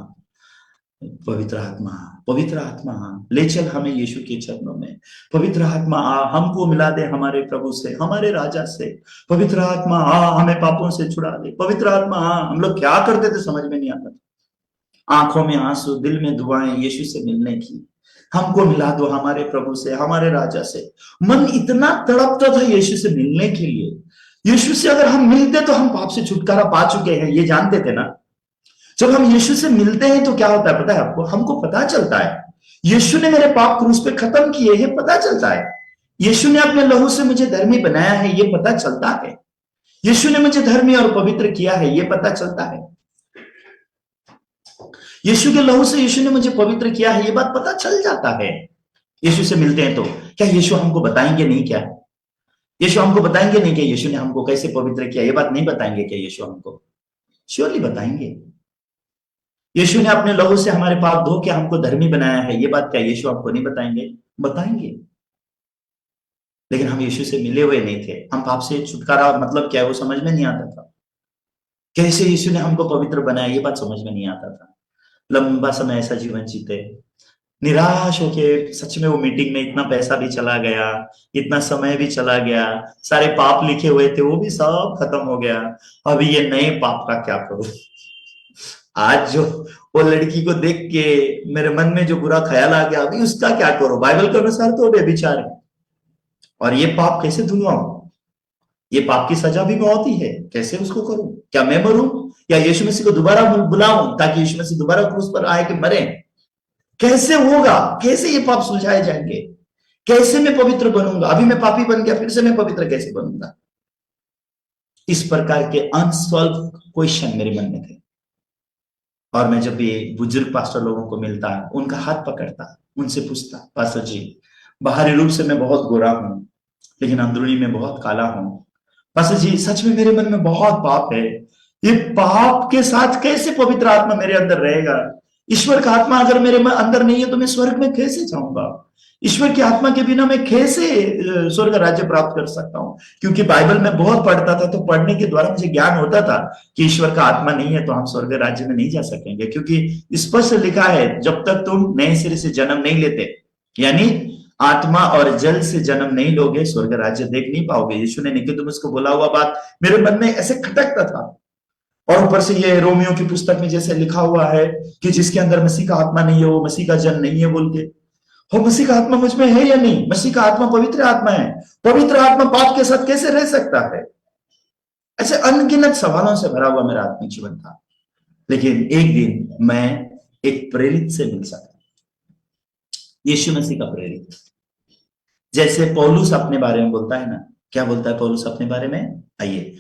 पवित्र आत्मा, पवित्र आत्मा ले चल हमें यीशु के चरणों में। पवित्र आत्मा आ, हमको मिला दे हमारे प्रभु से, हमारे राजा से। पवित्र आत्मा आ, हमें पापों से छुड़ा दे। पवित्र आत्मा आ। हम लोग क्या करते थे समझ में नहीं आता था। आंखों में आंसू, दिल में दुआएं यीशु से मिलने की। हमको मिला दो हमारे प्रभु से, हमारे राजा से। मन इतना तड़पता था यीशु से मिलने के लिए। यीशु से अगर हम मिलते तो हम पाप से छुटकारा पा चुके हैं, ये जानते थे ना। जब हम यीशु से मिलते हैं तो क्या होता है पता है आपको? हमको पता चलता है यीशु ने मेरे पाप क्रूस पे खत्म किए हैं, पता चलता है। यीशु ने अपने लहू से मुझे धर्मी बनाया है, ये पता चलता है। यीशु ने मुझे धर्मी और पवित्र किया है, ये पता चलता है। यीशु के लहू से यीशु ने मुझे पवित्र किया है, ये बात पता चल जाता है। यीशु से मिलते हैं तो क्या यीशु हमको बताएंगे नहीं? क्या यीशु हमको बताएंगे नहीं कि यीशु ने हमको कैसे पवित्र किया? ये बात नहीं बताएंगे क्या यीशु हमको? श्योरली बताएंगे। यीशु ने अपने लहू से हमारे पाप धो के हमको धर्मी बनाया है, ये बात क्या यीशु हमको नहीं बताएंगे? बताएंगे। लेकिन हम यीशु से मिले हुए नहीं थे। हम पाप से छुटकारा मतलब क्या है वो समझ में नहीं आता था। कैसे यीशु ने हमको पवित्र बनाया ये बात समझ में नहीं आता था। लंबा समय ऐसा जीवन जीते, निराश होके सच में वो मीटिंग में इतना पैसा भी चला गया, इतना समय भी चला गया, सारे पाप लिखे हुए थे वो भी सब खत्म हो गया। अभी ये नए पाप का क्या करूं? आज जो वो लड़की को देख के मेरे मन में जो बुरा ख्याल आ गया, अभी उसका क्या करो? बाइबल के अनुसार तो व्यभिचार है, और ये पाप कैसे धुलवाऊं? ये पाप की सजा भी मौत ही है, कैसे उसको करूं? क्या मैं मरूं या यीशु मसीह को दोबारा बुलाऊं ताकि यीशु मसीह दोबारा क्रूस पर आए कि मरे? कैसे होगा? कैसे ये पाप सुलझाए जाएंगे? कैसे मैं पवित्र बनूंगा? अभी मैं पापी बन गया, फिर से मैं पवित्र कैसे बनूंगा? इस प्रकार के अनसॉल्व क्वेश्चन मेरे मन में थे। और मैं जब भी बुजुर्ग पास्टर लोगों को मिलता, उनका हाथ पकड़ता, उनसे पूछता, पास्टर जी, बाहरी रूप से मैं बहुत गोरा हूं, लेकिन अंदरूनी में बहुत काला हूं। पास्टर जी, सच में मेरे मन में बहुत पाप है, ये पाप के साथ कैसे पवित्र आत्मा मेरे अंदर रहेगा? ईश्वर का आत्मा अगर मेरे अंदर नहीं है तो मैं स्वर्ग में कैसे जाऊंगा? ईश्वर की आत्मा के बिना मैं कैसे स्वर्ग राज्य प्राप्त कर सकता हूँ? क्योंकि बाइबल में बहुत पढ़ता था, तो पढ़ने के द्वारा मुझे ज्ञान होता था कि ईश्वर का आत्मा नहीं है तो हम स्वर्ग राज्य में नहीं जा सकेंगे, क्योंकि स्पष्ट लिखा है, जब तक तुम नए सिरे से जन्म नहीं लेते, यानी आत्मा और जल से जन्म नहीं लोगे, स्वर्ग राज्य देख नहीं पाओगे। यीशु ने निकोदेमुस को बोला हुआ बात मेरे मन में ऐसे खटकता था। और ऊपर से ये रोमियो की पुस्तक में जैसे लिखा हुआ है कि जिसके अंदर मसीह का आत्मा नहीं है वो मसीह का जन नहीं है बोल के। हो, मसीह का आत्मा मुझ में है या नहीं? मसीह का आत्मा पवित्र आत्मा है, पवित्र आत्मा पाप के साथ कैसे रह सकता है? ऐसे अनगिनत सवालों से भरा हुआ मेरा आत्मिक जीवन था। लेकिन एक दिन मैं एक प्रेरित से मिल सका, यीशु मसीह का प्रेरित। जैसे पौलुस अपने बारे में बोलता है ना, क्या बोलता है पौलुस अपने बारे में? आइए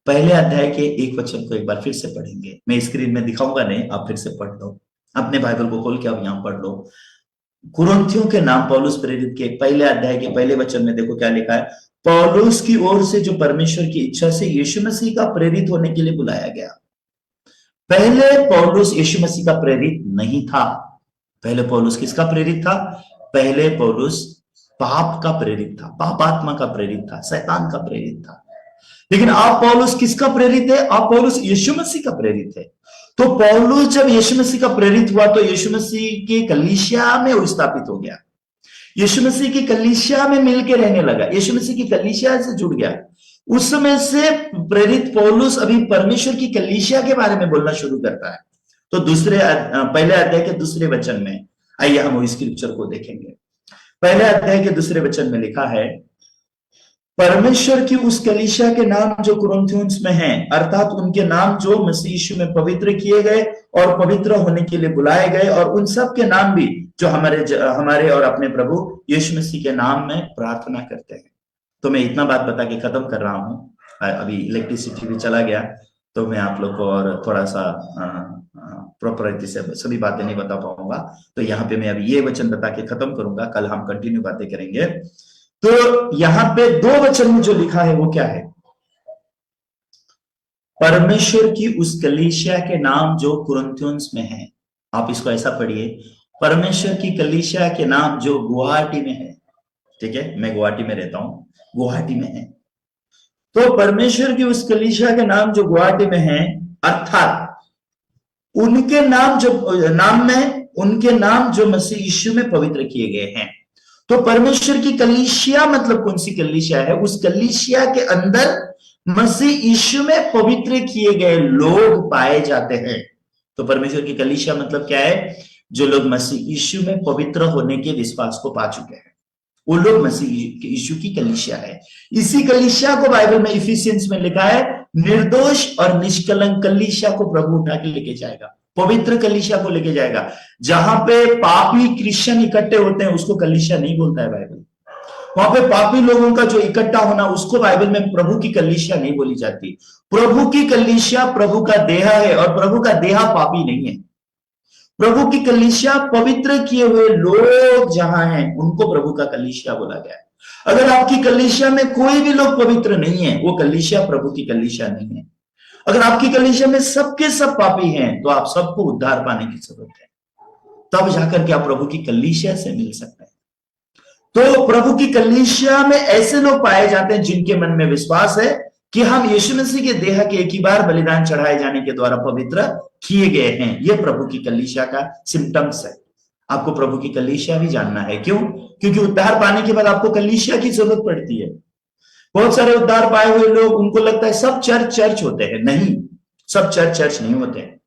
पहले अध्याय के 1 वचन को एक बार फिर से पढ़ेंगे। मैं स्क्रीन में दिखाऊंगा नहीं, आप फिर से पढ़ लो, अपने बाइबल को खोल के आप यहां पढ़ लो। कुरिन्थियों के नाम पौलुस प्रेरित के पहले अध्याय के पहले वचन में देखो क्या लिखा है। पौलुस की ओर से जो परमेश्वर की इच्छा से यीशु मसीह का प्रेरित होने के लिए बुलाया गया। पहले पौलुस यीशु मसीह का प्रेरित नहीं था। पहले पौलुस किसका प्रेरित था? पहले पौलुस पाप का प्रेरित था, पाप आत्मा का प्रेरित था, शैतान का प्रेरित था। लेकिन आप पौलुस किसका प्रेरित है? आप पौलुस यीशु मसीह का प्रेरित है। तो पौलुस जब यीशु मसीह का प्रेरित हुआ तो यीशु मसीह की कलीसिया में वो स्थापित हो गया, यीशु मसीह की कलीसिया में मिलकर रहने लगा, यीशु मसीह की कलीसिया से जुड़ गया। उस समय से प्रेरित पौलुस अभी परमेश्वर की कलीसिया के बारे में बोलना शुरू करता है। तो पहले अध्याय के दूसरे वचन में आइए हम उस स्क्रिप्चर को देखेंगे। पहले अध्याय के दूसरे वचन में लिखा है, परमेश्वर की उस कलीसिया के नाम जो कुरिन्थियों में हैं, अर्थात उनके नाम जो मसीह यीशु में पवित्र किए गए और पवित्र होने के लिए बुलाए गए, और उन सब के नाम भी जो हमारे और अपने प्रभु यीशु मसीह के नाम में प्रार्थना करते हैं। तो मैं इतना बात बता के खत्म कर रहा हूं। अभी इलेक्ट्रिसिटी भी चला गया तो मैं आप लोग को और थोड़ा सा प्रॉपरिटी से सभी बातें नहीं बता पाऊंगा, तो यहाँ पे मैं अभी ये वचन बता के खत्म करूंगा, कल हम कंटिन्यू बातें करेंगे। तो यहां पे 2 वचन में जो लिखा है वो क्या है? परमेश्वर की उस कलीसिया के नाम जो कुरिन्थियों में है। आप इसको ऐसा पढ़िए, परमेश्वर की कलीसिया के नाम जो गुवाहाटी में है। ठीक है, मैं गुवाहाटी में रहता हूं, गुवाहाटी में है। तो परमेश्वर की उस कलीसिया के नाम जो गुवाहाटी में है, अर्थात उनके नाम जो मसीह यीशु में पवित्र किए गए हैं। तो परमेश्वर की कलीसिया मतलब कौन सी कलीसिया है? उस कलीसिया के अंदर मसीह यीशु में पवित्र किए गए लोग पाए जाते हैं। तो परमेश्वर की कलीसिया मतलब क्या है? जो लोग मसीह यीशु में पवित्र होने के विश्वास को पा चुके हैं, वो लोग मसीह यीशु की कलीसिया है। इसी कलीसिया को बाइबल में इफिसियंस में लिखा है, निर्दोष और निष्कलंक कलीसिया को प्रभु उठा के लेके जाएगा, पवित्र कलीसिया को लेके जाएगा। जहां पे पापी क्रिश्चियन इकट्ठे होते हैं उसको कलीसिया नहीं बोलता है बाइबल। वहां पे पापी लोगों का जो इकट्ठा होना, उसको बाइबल में प्रभु की कलीसिया नहीं बोली जाती। प्रभु की कलीसिया प्रभु का देह है, और प्रभु का देह पापी नहीं है। प्रभु की कलीसिया पवित्र किए हुए लोग जहां हैं उनको प्रभु का कलीसिया बोला गया है। अगर आपकी कलीसिया में कोई भी लोग पवित्र नहीं है, वो कलीसिया प्रभु की कलीसिया नहीं है। अगर आपकी कलीसिया में सबके सब पापी हैं तो आप सबको उद्धार पाने की जरूरत है, तब जाकर के आप प्रभु की कलीसिया से मिल सकते हैं। तो प्रभु की कलीसिया में ऐसे लोग पाए जाते हैं जिनके मन में विश्वास है कि हम यीशु मसीह के देह के एक ही बार बलिदान चढ़ाए जाने के द्वारा पवित्र किए गए हैं। यह प्रभु की कलीसिया का सिम्टम्स है। आपको प्रभु की कलीसिया भी जानना है। क्यों? क्योंकि उद्धार पाने के बाद आपको कलीसिया की जरूरत पड़ती है। बहुत सारे उद्धार पाए हुए लोग, उनको लगता है सब चर्च चर्च होते हैं। नहीं, सब चर्च चर्च नहीं होते हैं।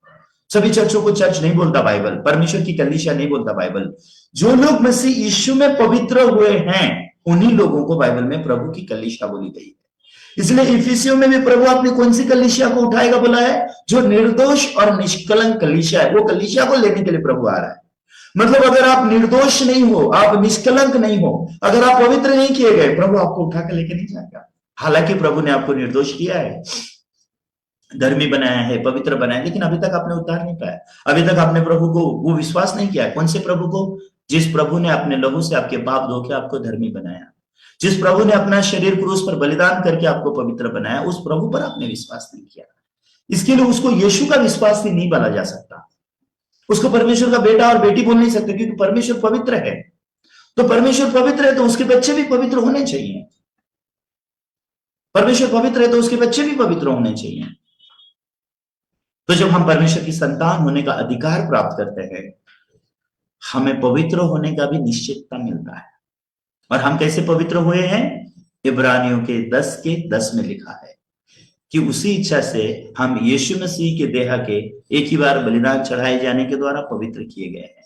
सभी चर्चों को चर्च नहीं बोलता बाइबल, परमेश्वर की कलीसिया नहीं बोलता बाइबल। जो लोग मसीह यीशु में पवित्र हुए हैं, उन्हीं लोगों को बाइबल में प्रभु की कलीसिया बोली गई है। इसलिए इफिसियों में भी प्रभु अपनी कौन सी कलीसिया को उठाएगा बोला है? जो निर्दोष और निष्कलंक कलीसिया है, वो कलीसिया को लेने के लिए प्रभु आ रहा है। मतलब अगर आप निर्दोष नहीं हो, आप निष्कलंक नहीं हो, अगर आप पवित्र नहीं किए गए, प्रभु आपको उठा के लेके नहीं जाएगा। हालांकि प्रभु ने आपको निर्दोष किया है, धर्मी बनाया है, पवित्र बनाया, लेकिन अभी तक आपने उद्धार नहीं पाया। अभी तक आपने प्रभु को वो विश्वास नहीं किया। कौन से प्रभु को? जिस प्रभु ने अपने लहू से आपके पाप धो के आपको धर्मी बनाया, जिस प्रभु ने अपना शरीर क्रूस पर बलिदान करके आपको पवित्र बनाया, उस प्रभु पर आपने विश्वास नहीं किया। इसके लिए उसको यीशु का विश्वास नहीं बोला जा सकता। उसको परमेश्वर का बेटा और बेटी बोल नहीं सकते, क्योंकि परमेश्वर पवित्र है। तो परमेश्वर पवित्र है तो उसके बच्चे भी पवित्र होने चाहिए। परमेश्वर पवित्र है तो उसके बच्चे भी पवित्र होने चाहिए। तो जब हम परमेश्वर की संतान होने का अधिकार प्राप्त करते हैं, हमें पवित्र होने का भी निश्चितता मिलता है। और हम कैसे पवित्र हुए हैं? इब्रानियों के 10:10 में लिखा है कि उसी इच्छा से हम यीशु मसीह के देह के एक ही बार बलिदान चढ़ाए जाने के द्वारा पवित्र किए गए हैं।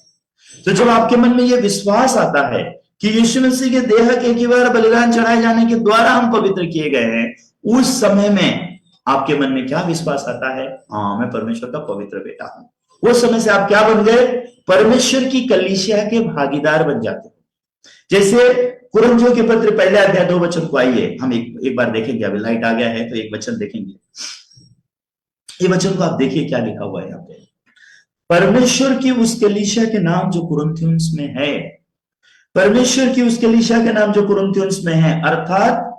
तो जब आपके मन में यह विश्वास आता है कि यीशु मसीह के देह के एक ही बार बलिदान चढ़ाए जाने के द्वारा हम पवित्र किए गए हैं, उस समय में आपके मन में क्या विश्वास आता है? हाँ, मैं परमेश्वर का पवित्र बेटा हूं। उस समय से आप क्या बन गए? परमेश्वर की कलीसिया के भागीदार बन जाते हैं। जैसे कुरिन्थियों के पत्र पहले अध्याय 2 वचन को आइए हम एक बार देखेंगे। अभी लाइट आ गया है तो एक वचन देखेंगे। ये वचन को आप देखिए क्या लिखा हुआ है यहाँ पे। परमेश्वर की उस कलीसिया के नाम जो कुरिन्थियों में है, परमेश्वर की उस कलीसिया के नाम जो कुरिन्थियों में है, अर्थात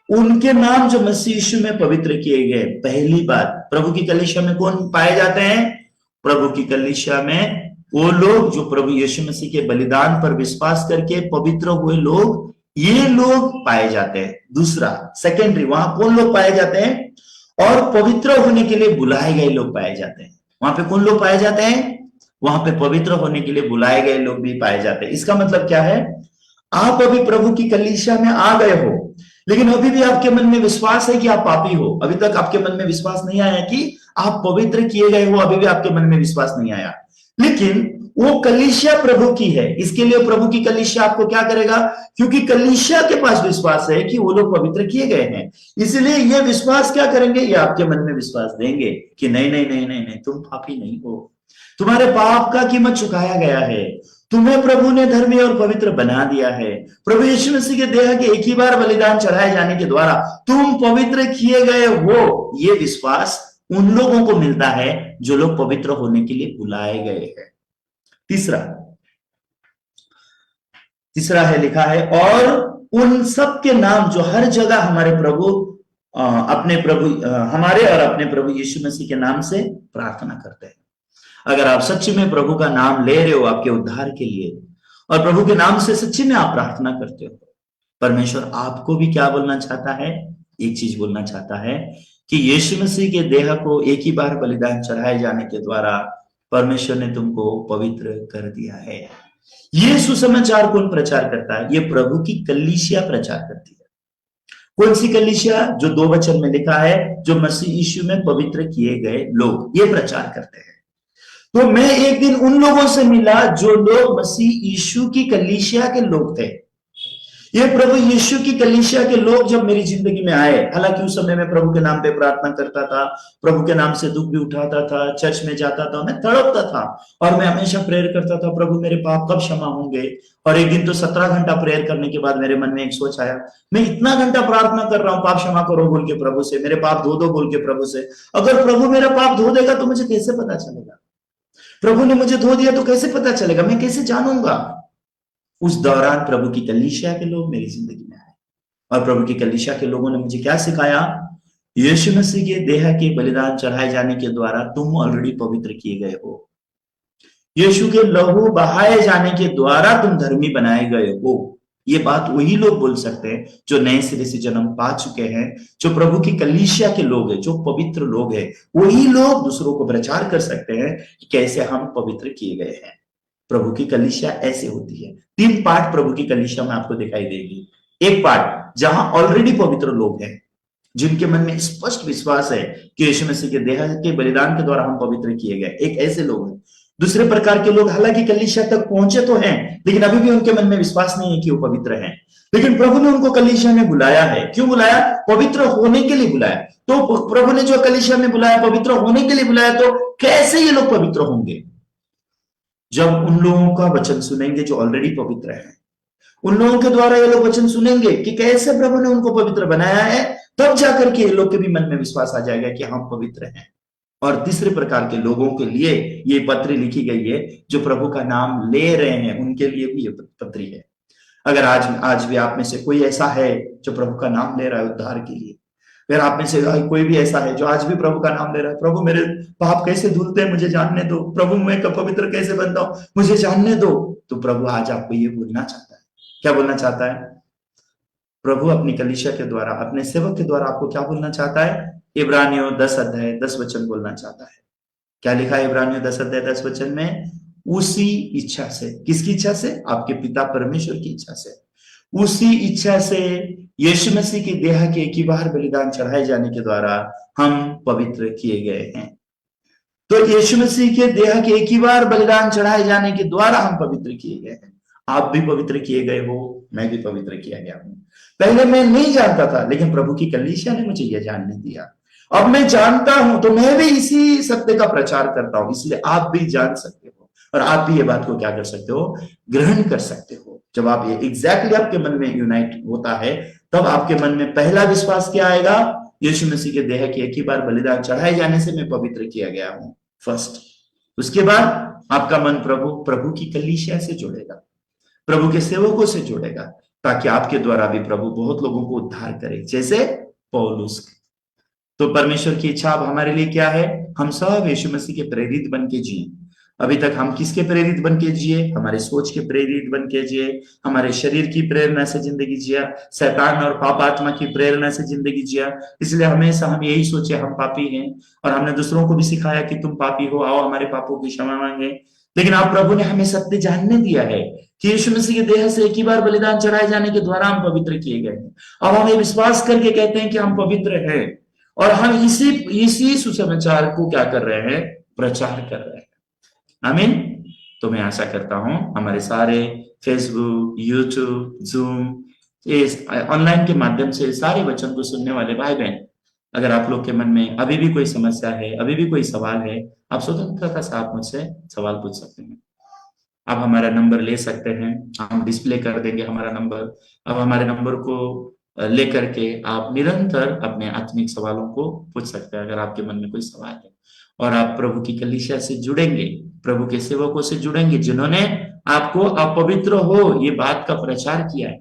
उनके नाम जो मसीह यीशु में पवित्र किए गए। पहली बात, प्रभु की कलीसिया में कौन पाए जाते हैं? प्रभु की कलीसिया में वो लोग जो प्रभु यीशु मसीह के बलिदान पर विश्वास करके पवित्र हुए लोग, ये लोग पाए जाते हैं। दूसरा, सेकेंडरी, वहां कौन लोग पाए जाते हैं? और पवित्र होने के लिए बुलाए गए लोग पाए जाते हैं। वहां पे कौन लोग पाए जाते हैं? वहां पे पवित्र होने के लिए बुलाए गए लोग भी पाए जाते हैं। इसका मतलब क्या है? आप अभी प्रभु की कलीसिया में आ गए हो, लेकिन अभी भी आपके मन में विश्वास है कि आप पापी हो। अभी तक आपके मन में विश्वास नहीं आया कि आप पवित्र किए गए हो। अभी भी आपके मन में विश्वास नहीं आया, लेकिन वो कलीसिया प्रभु की है। इसके लिए प्रभु की कलीसिया आपको क्या करेगा? क्योंकि कलीसिया के पास विश्वास है कि वो लोग पवित्र किए गए हैं, इसलिए ये विश्वास क्या करेंगे? ये आपके मन में विश्वास देंगे कि नहीं नहीं नहीं नहीं नहीं, तुम पापी नहीं हो, तुम्हारे पाप का कीमत चुकाया गया है, तुम्हें प्रभु ने धर्मी और पवित्र बना दिया है। प्रभु यीशु मसीह के देह के एक ही बार बलिदान चढ़ाए जाने के द्वारा तुम पवित्र किए गए हो। ये विश्वास उन लोगों को मिलता है जो लोग पवित्र होने के लिए बुलाए गए हैं। तीसरा है, लिखा है, और उन सब के नाम जो हर जगह हमारे हमारे और अपने प्रभु यीशु मसीह के नाम से प्रार्थना करते हैं। अगर आप सच्ची में प्रभु का नाम ले रहे हो आपके उद्धार के लिए, और प्रभु के नाम से सच्ची में आप प्रार्थना करते हो, परमेश्वर आपको भी क्या बोलना चाहता है? एक चीज बोलना चाहता है कि यीशु मसीह के देह को एक ही बार बलिदान चढ़ाए जाने के द्वारा परमेश्वर ने तुमको पवित्र कर दिया है। ये सुसमाचार कौन प्रचार करता है? ये प्रभु की कलीसिया प्रचार करती है। कौन सी कलीसिया? जो 2 वचन में लिखा है, जो मसीह यीशु में पवित्र किए गए लोग, ये प्रचार करते हैं। तो मैं एक दिन उन लोगों से मिला जो लोग मसीह यीशु की कलीसिया के लोग थे। ये प्रभु यीशु की कलीसिया के लोग जब मेरी जिंदगी में आए, हालांकि उस समय मैं प्रभु के नाम पे प्रार्थना करता था, प्रभु के नाम से दुख भी उठाता था, चर्च में जाता था, मैं तड़पता था और मैं हमेशा प्रेयर करता था, प्रभु मेरे पाप कब क्षमा होंगे। और एक दिन तो 17 घंटा प्रेयर करने के बाद मेरे मन में एक सोच आया, मैं इतना घंटा प्रार्थना कर रहा हूँ पाप क्षमा करो बोल के प्रभु से, मेरे पाप धो दो बोल के प्रभु से, अगर प्रभु मेरा पाप धो देगा तो मुझे कैसे पता चलेगा? प्रभु ने मुझे धो दिया तो कैसे पता चलेगा? मैं कैसे जानूंगा? उस दौरान प्रभु की कलीसिया के लोग मेरी जिंदगी में आए, और प्रभु की कलीसिया के लोगों ने मुझे क्या सिखाया? यीशु मसीह के देह के बलिदान चढ़ाए जाने के द्वारा तुम ऑलरेडी पवित्र किए गए हो। यीशु के लहू बहाए जाने के द्वारा तुम धर्मी बनाए गए हो। ये बात वही लोग बोल सकते हैं जो नए सिरे से जन्म पा चुके हैं, जो प्रभु की कलीसिया के लोग हैं, जो पवित्र लोग हैं। वही लोग दूसरों को प्रचार कर सकते हैं कि कैसे हम पवित्र किए गए हैं। प्रभु की कलीसिया ऐसे होती है। 3 पार्ट प्रभु की कलीसिया में आपको दिखाई देगी। एक पार्ट जहां ऑलरेडी पवित्र लोग हैं, जिनके मन में स्पष्ट विश्वास है कि यीशु मसीह के देह के बलिदान के द्वारा हम पवित्र किए गए, एक ऐसे लोग हैं। दूसरे प्रकार के लोग हालांकि कलीसिया तक पहुंचे तो हैं, लेकिन अभी भी उनके मन में विश्वास नहीं है कि वो पवित्र हैं। लेकिन प्रभु ने उनको कलीसिया में बुलाया है। क्यों बुलाया? पवित्र होने के लिए बुलाया। तो प्रभु ने जो कलीसिया में बुलाया, पवित्र होने के लिए बुलाया, तो कैसे ये लोग पवित्र होंगे? जब उन लोगों का वचन सुनेंगे जो ऑलरेडी पवित्र है, उन लोगों के द्वारा ये लोग वचन सुनेंगे कि कैसे प्रभु ने उनको पवित्र बनाया है, तब जाकर के लोग के भी मन में विश्वास आ जाएगा कि हम पवित्र हैं। और तीसरे प्रकार के लोगों के लिए ये पत्री लिखी गई है जो प्रभु का नाम ले रहे हैं, उनके लिए भी ये पत्री है। अगर आज भी आप में से कोई ऐसा है जो प्रभु का नाम ले रहा है उद्धार के लिए, अगर आप में से कोई भी ऐसा है जो आज भी प्रभु का नाम ले रहा है, प्रभु मेरे पाप कैसे धुलते हैं मुझे जानने दो, प्रभु मैं पवित्र कैसे बनता हूं मुझे जानने दो, तो प्रभु आज आपको ये बोलना चाहता है। क्या बोलना चाहता है? प्रभु अपनी कलीसिया के द्वारा, अपने सेवक के द्वारा आपको क्या बोलना चाहता है? इब्रानियों 10 अध्याय 10 वचन बोलना चाहता है। क्या लिखा है इब्रानियों 10 अध्याय 10 वचन में? उसी इच्छा से, किसकी इच्छा से? आपके पिता परमेश्वर की इच्छा से, उसी इच्छा से यीशु मसीह की देह के एक ही बार बलिदान चढ़ाए जाने के द्वारा हम पवित्र किए गए हैं। तो यीशु मसीह के देह के एक ही बार बलिदान चढ़ाए जाने के द्वारा हम पवित्र किए गए हैं। आप भी पवित्र किए गए हो, मैं भी पवित्र किया गया हूं। पहले मैं नहीं जानता था, लेकिन प्रभु की कलीसिया ने मुझे यह जानने दिया। अब मैं जानता हूं तो मैं भी इसी सत्य का प्रचार करता हूं, इसलिए आप भी जान सकते हो और आप भी ये बात को क्या कर सकते हो? ग्रहण कर सकते हो। जब आप ये एग्जैक्टली आपके मन में यूनाइट होता है, तब आपके मन में पहला विश्वास क्या आएगा? यीशु मसीह के देह के एक ही बार बलिदान चढ़ाए जाने से मैं पवित्र किया गया हूं, फर्स्ट। उसके बाद आपका मन प्रभु की कलीसिया से जुड़ेगा, प्रभु के सेवकों से जुड़ेगा, ताकि आपके द्वारा भी प्रभु बहुत लोगों को उद्धार करे, जैसे पौलुस। तो परमेश्वर की इच्छा अब हमारे लिए क्या है? हम सब यीशु मसीह के प्रेरित बन के जिए। अभी तक हम किसके प्रेरित बन के जिए? हमारे सोच के प्रेरित बन के जिए, हमारे शरीर की प्रेरणा से जिंदगी जिया, शैतान और पाप आत्मा की प्रेरणा से जिंदगी जिया। इसलिए हमेशा हम यही सोचे हम पापी हैं, और हमने दूसरों को भी सिखाया कि तुम पापी हो, आओ हमारे पापों की क्षमा मांगे। लेकिन आप प्रभु ने हमें सत्य जानने दिया है कि यीशु मसीह के देह से एक ही बार बलिदान चढ़ाए जाने के द्वारा हम पवित्र किए गए हैं। अब हम ये विश्वास करके कहते हैं कि हम पवित्र हैं, और हम इसी सुसमाचार को क्या कर रहे हैं? प्रचार कर रहे हैं। आमीन। तो मैं आशा करता हूं हमारे सारे फेसबुक, यूट्यूब, जूम, इस ऑनलाइन के माध्यम से सारे वचन को सुनने वाले भाई बहन, अगर आप लोग के मन में अभी भी कोई समस्या है, अभी भी कोई सवाल है, आप स्वतंत्रता से आप मुझसे सवाल पूछ सकते हैं। आप हमारा नंबर ले सकते हैं, हम डिस्प्ले कर देंगे हमारा नंबर। अब हमारे नंबर को लेकर के आप निरंतर अपने आत्मिक सवालों को पूछ सकते हैं, अगर आपके मन में कोई सवाल है। और आप प्रभु की कलीसिया से जुड़ेंगे, प्रभु के सेवकों से जुड़ेंगे, जिन्होंने आपको अपवित्र हो ये बात का प्रचार किया है,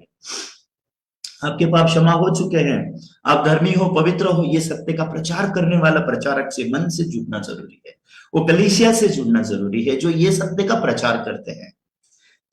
आपके पाप क्षमा हो चुके हैं, आप धर्मी हो, पवित्र हो, ये सत्य का प्रचार करने वाला प्रचारक से मन से जुड़ना जरूरी है। वो कलीसिया से जुड़ना जरूरी है जो ये सत्य का प्रचार करते हैं।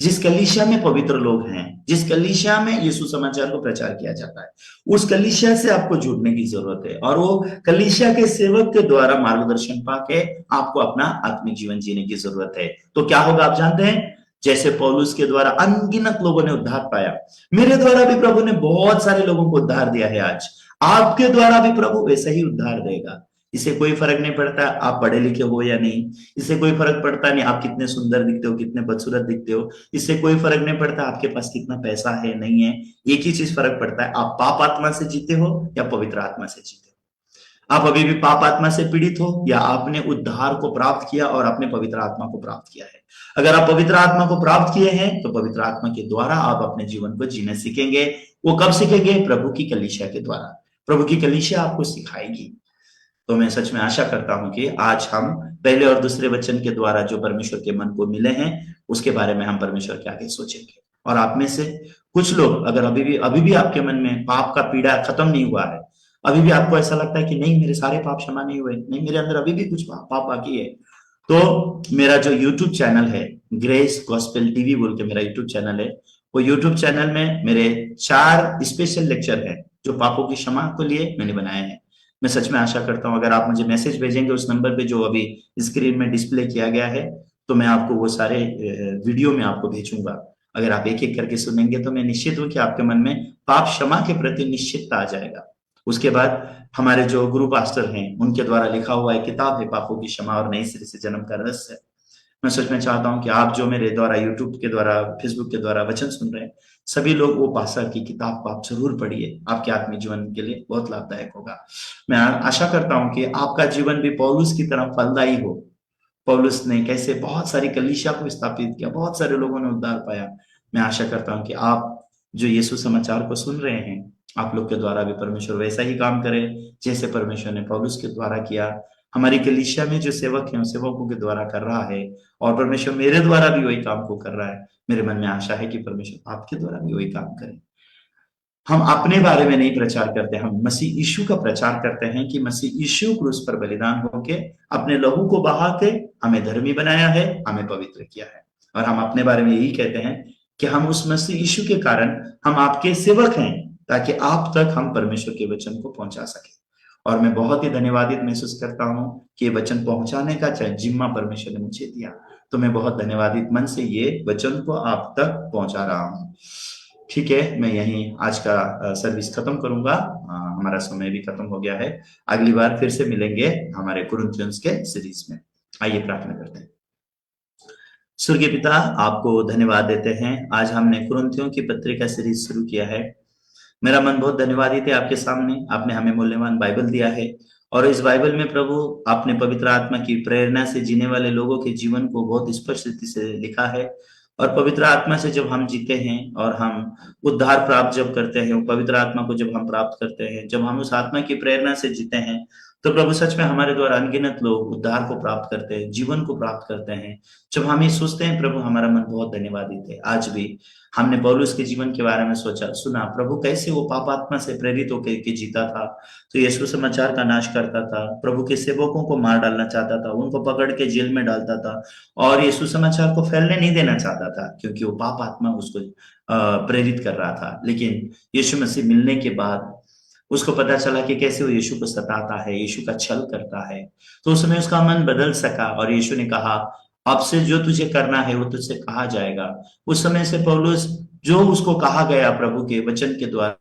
जिस कलीसिया में पवित्र लोग हैं, जिस कलीसिया में यीशु समाचार को प्रचार किया जाता है, उस कलीसिया से आपको जुड़ने की जरूरत है। और वो कलीसिया के सेवक के द्वारा मार्गदर्शन पाके आपको अपना आत्मिक जीवन जीने की जरूरत है। तो क्या होगा आप जानते हैं? जैसे पौलुस के द्वारा अनगिनत लोगों ने उद्धार पाया, मेरे द्वारा भी प्रभु ने बहुत सारे लोगों को उद्धार दिया है। आज आपके द्वारा भी प्रभु वैसे ही उद्धार देगा। इसे कोई फर्क नहीं पड़ता आप पढ़े लिखे हो या नहीं, इससे कोई फर्क पड़ता नहीं आप कितने सुंदर दिखते हो, कितने बदसूरत दिखते हो, इससे कोई फर्क नहीं पड़ता आपके पास कितना पैसा है नहीं है। एक ही चीज फर्क पड़ता है, आप पाप आत्मा से जीते हो या पवित्र आत्मा से जीते हो। आप अभी भी पाप आत्मा से पीड़ित हो या आपने उद्धार को प्राप्त किया और आपने पवित्र आत्मा को प्राप्त किया है। अगर आप पवित्र आत्मा को प्राप्त किए हैं तो पवित्र आत्मा के द्वारा आप अपने जीवन को जीने सीखेंगे। वो कब सीखेंगे? प्रभु की कलीसिया के द्वारा। प्रभु की कलीसिया आपको सिखाएगी। तो मैं सच में आशा करता हूं कि आज हम पहले और दूसरे वचन के द्वारा जो परमेश्वर के मन को मिले हैं उसके बारे में हम परमेश्वर के आगे सोचेंगे। और आप में से कुछ लोग अगर अभी भी आपके मन में पाप का पीड़ा खत्म नहीं हुआ है, अभी भी आपको ऐसा लगता है कि नहीं मेरे सारे पाप क्षमा नहीं हुए, नहीं मेरे अंदर अभी भी कुछ पाप बाकी है, तो मेरा जो यूट्यूब चैनल है ग्रेस गॉस्पेल टीवी बोल के मेरा यूट्यूब चैनल है, वो यूट्यूब चैनल में मेरे 4 स्पेशल लेक्चर हैं जो पापों की क्षमा के लिए मैंने बनाए हैं। मैं सच में आशा करता हूं अगर आप मुझे मैसेज भेजेंगे उस नंबर पे जो अभी स्क्रीन में डिस्प्ले किया गया है, तो मैं आपको वो सारे वीडियो में आपको भेजूंगा। अगर आप एक एक करके सुनेंगे तो मैं निश्चित हूं कि आपके मन में पाप क्षमा के प्रति निश्चितता आ जाएगा। उसके बाद हमारे जो गुरु पास्टर हैं उनके द्वारा लिखा हुआ एक किताब है, पापों की क्षमा और नई सिरे से जन्म का रहस्य। मैं सच में चाहता हूं कि आप जो मेरे द्वारा यूट्यूब के द्वारा, फेसबुक के द्वारा वचन सुन रहे हैं, सभी लोग वो पास्टर की किताब को आप जरूर पढ़िए। आपके आत्मिक जीवन के लिए बहुत लाभदायक होगा। मैं आशा करता हूं कि आपका जीवन भी पौलुस की तरह फलदायी हो। पौलुस ने कैसे बहुत सारी कलीसिया को स्थापित किया, बहुत सारे लोगों ने उद्धार पाया। मैं आशा करता हूं कि आप जो यीशु समाचार को सुन रहे हैं, आप लोग के द्वारा भी परमेश्वर वैसा ही काम करे जैसे परमेश्वर ने पौलुस के द्वारा किया। हमारी कलीसिया में जो सेवक हैं उन सेवकों के द्वारा कर रहा है, और परमेश्वर मेरे द्वारा भी वही काम को कर रहा है। मेरे मन में आशा है कि परमेश्वर आपके द्वारा भी वही काम करे। हम अपने बारे में नहीं प्रचार करते, हम मसीह यीशु का प्रचार करते हैं कि मसीह यीशु क्रूस पर बलिदान होके अपने लहू को बहा के हमें धर्मी बनाया है, हमें पवित्र किया है। और हम अपने बारे में यही कहते हैं कि हम उस मसीह यीशु के कारण हम आपके सेवक हैं, ताकि आप तक हम परमेश्वर के वचन को पहुंचा सके। और मैं बहुत ही धन्यवादित महसूस करता हूं कि ये वचन पहुंचाने का जिम्मा परमेश्वर ने मुझे दिया। तो मैं बहुत धन्यवादित मन से ये वचन को आप तक पहुंचा रहा हूं। ठीक है, मैं यहीं आज का सर्विस खत्म करूंगा। हमारा समय भी खत्म हो गया है। अगली बार फिर से मिलेंगे हमारे कुरिन्थियों के सीरीज में। आइए प्रार्थना करते हैं। स्वर्गीय पिता, आपको धन्यवाद देते हैं। आज हमने कुरिन्थियों की पत्रिका सीरीज शुरू किया है। मेरा मन बहुत धन्यवादित है आपके सामने। आपने हमें मूल्यवान बाइबल दिया है, और इस बाइबल में प्रभु आपने पवित्र आत्मा की प्रेरणा से जीने वाले लोगों के जीवन को बहुत स्पष्ट रीति से लिखा है। और पवित्र आत्मा से जब हम जीते हैं और हम उद्धार प्राप्त जब करते हैं, पवित्र आत्मा को जब हम प्राप्त करते हैं, जब हम उस आत्मा की प्रेरणा से जीते हैं, तो प्रभु सच में हमारे द्वारा अनगिनत लोग उद्धार को प्राप्त करते हैं, जीवन को प्राप्त करते हैं। जब हम ये सोचते हैं प्रभु, हमारा मन बहुत धन्यवादित है। आज भी हमने पौलुस के जीवन के बारे में सोचा, सुना प्रभु कैसे वो पापात्मा से प्रेरित होकर के जीता था, तो यीशु समाचार का नाश करता था, प्रभु के सेवकों को मार डालना चाहता था, उनको पकड़ के जेल में डालता था, और यीशु समाचार को फैलने नहीं देना चाहता था, क्योंकि वो पापात्मा उसको प्रेरित कर रहा था। लेकिन यीशु मसीह मिलने के बाद उसको पता चला कि कैसे वो यीशु को सताता है, यीशु का छल करता है। तो उस समय उसका मन बदल सका, और यीशु ने कहा अब से जो तुझे करना है वो तुझसे कहा जाएगा। उस समय से पौलुस जो उसको कहा गया प्रभु के वचन के द्वारा,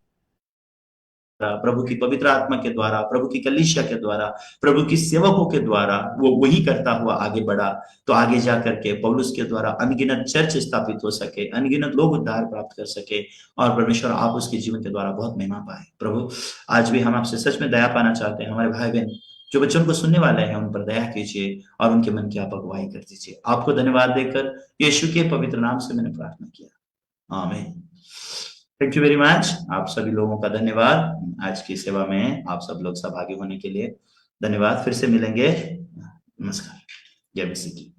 प्रभु की पवित्र आत्मा के द्वारा, प्रभु की कलीसिया के द्वारा, प्रभु की सेवकों के द्वारा वो वही करता हुआ आगे बढ़ा। तो आगे जा करके पौलुस के द्वारा अनगिनत चर्च स्थापित हो सके, अनगिनत लोग उद्धार प्राप्त कर सके, और परमेश्वर आप उसके जीवन के द्वारा बहुत महिमा पाए। प्रभु आज भी हम आपसे सच में दया पाना चाहते हैं। हमारे भाई बहन जो बच्चों को सुनने वाले हैं उन पर दया कीजिए और उनके मन की आप अगुवाई कर दीजिए। आपको धन्यवाद देकर यीशु के पवित्र नाम से मैंने प्रार्थना किया, आमीन। Thank you very much. आप सभी लोगों का धन्यवाद आज की सेवा में आप सब लोग सहभागी होने के लिए। धन्यवाद। फिर से मिलेंगे। नमस्कार। जय मसीह की।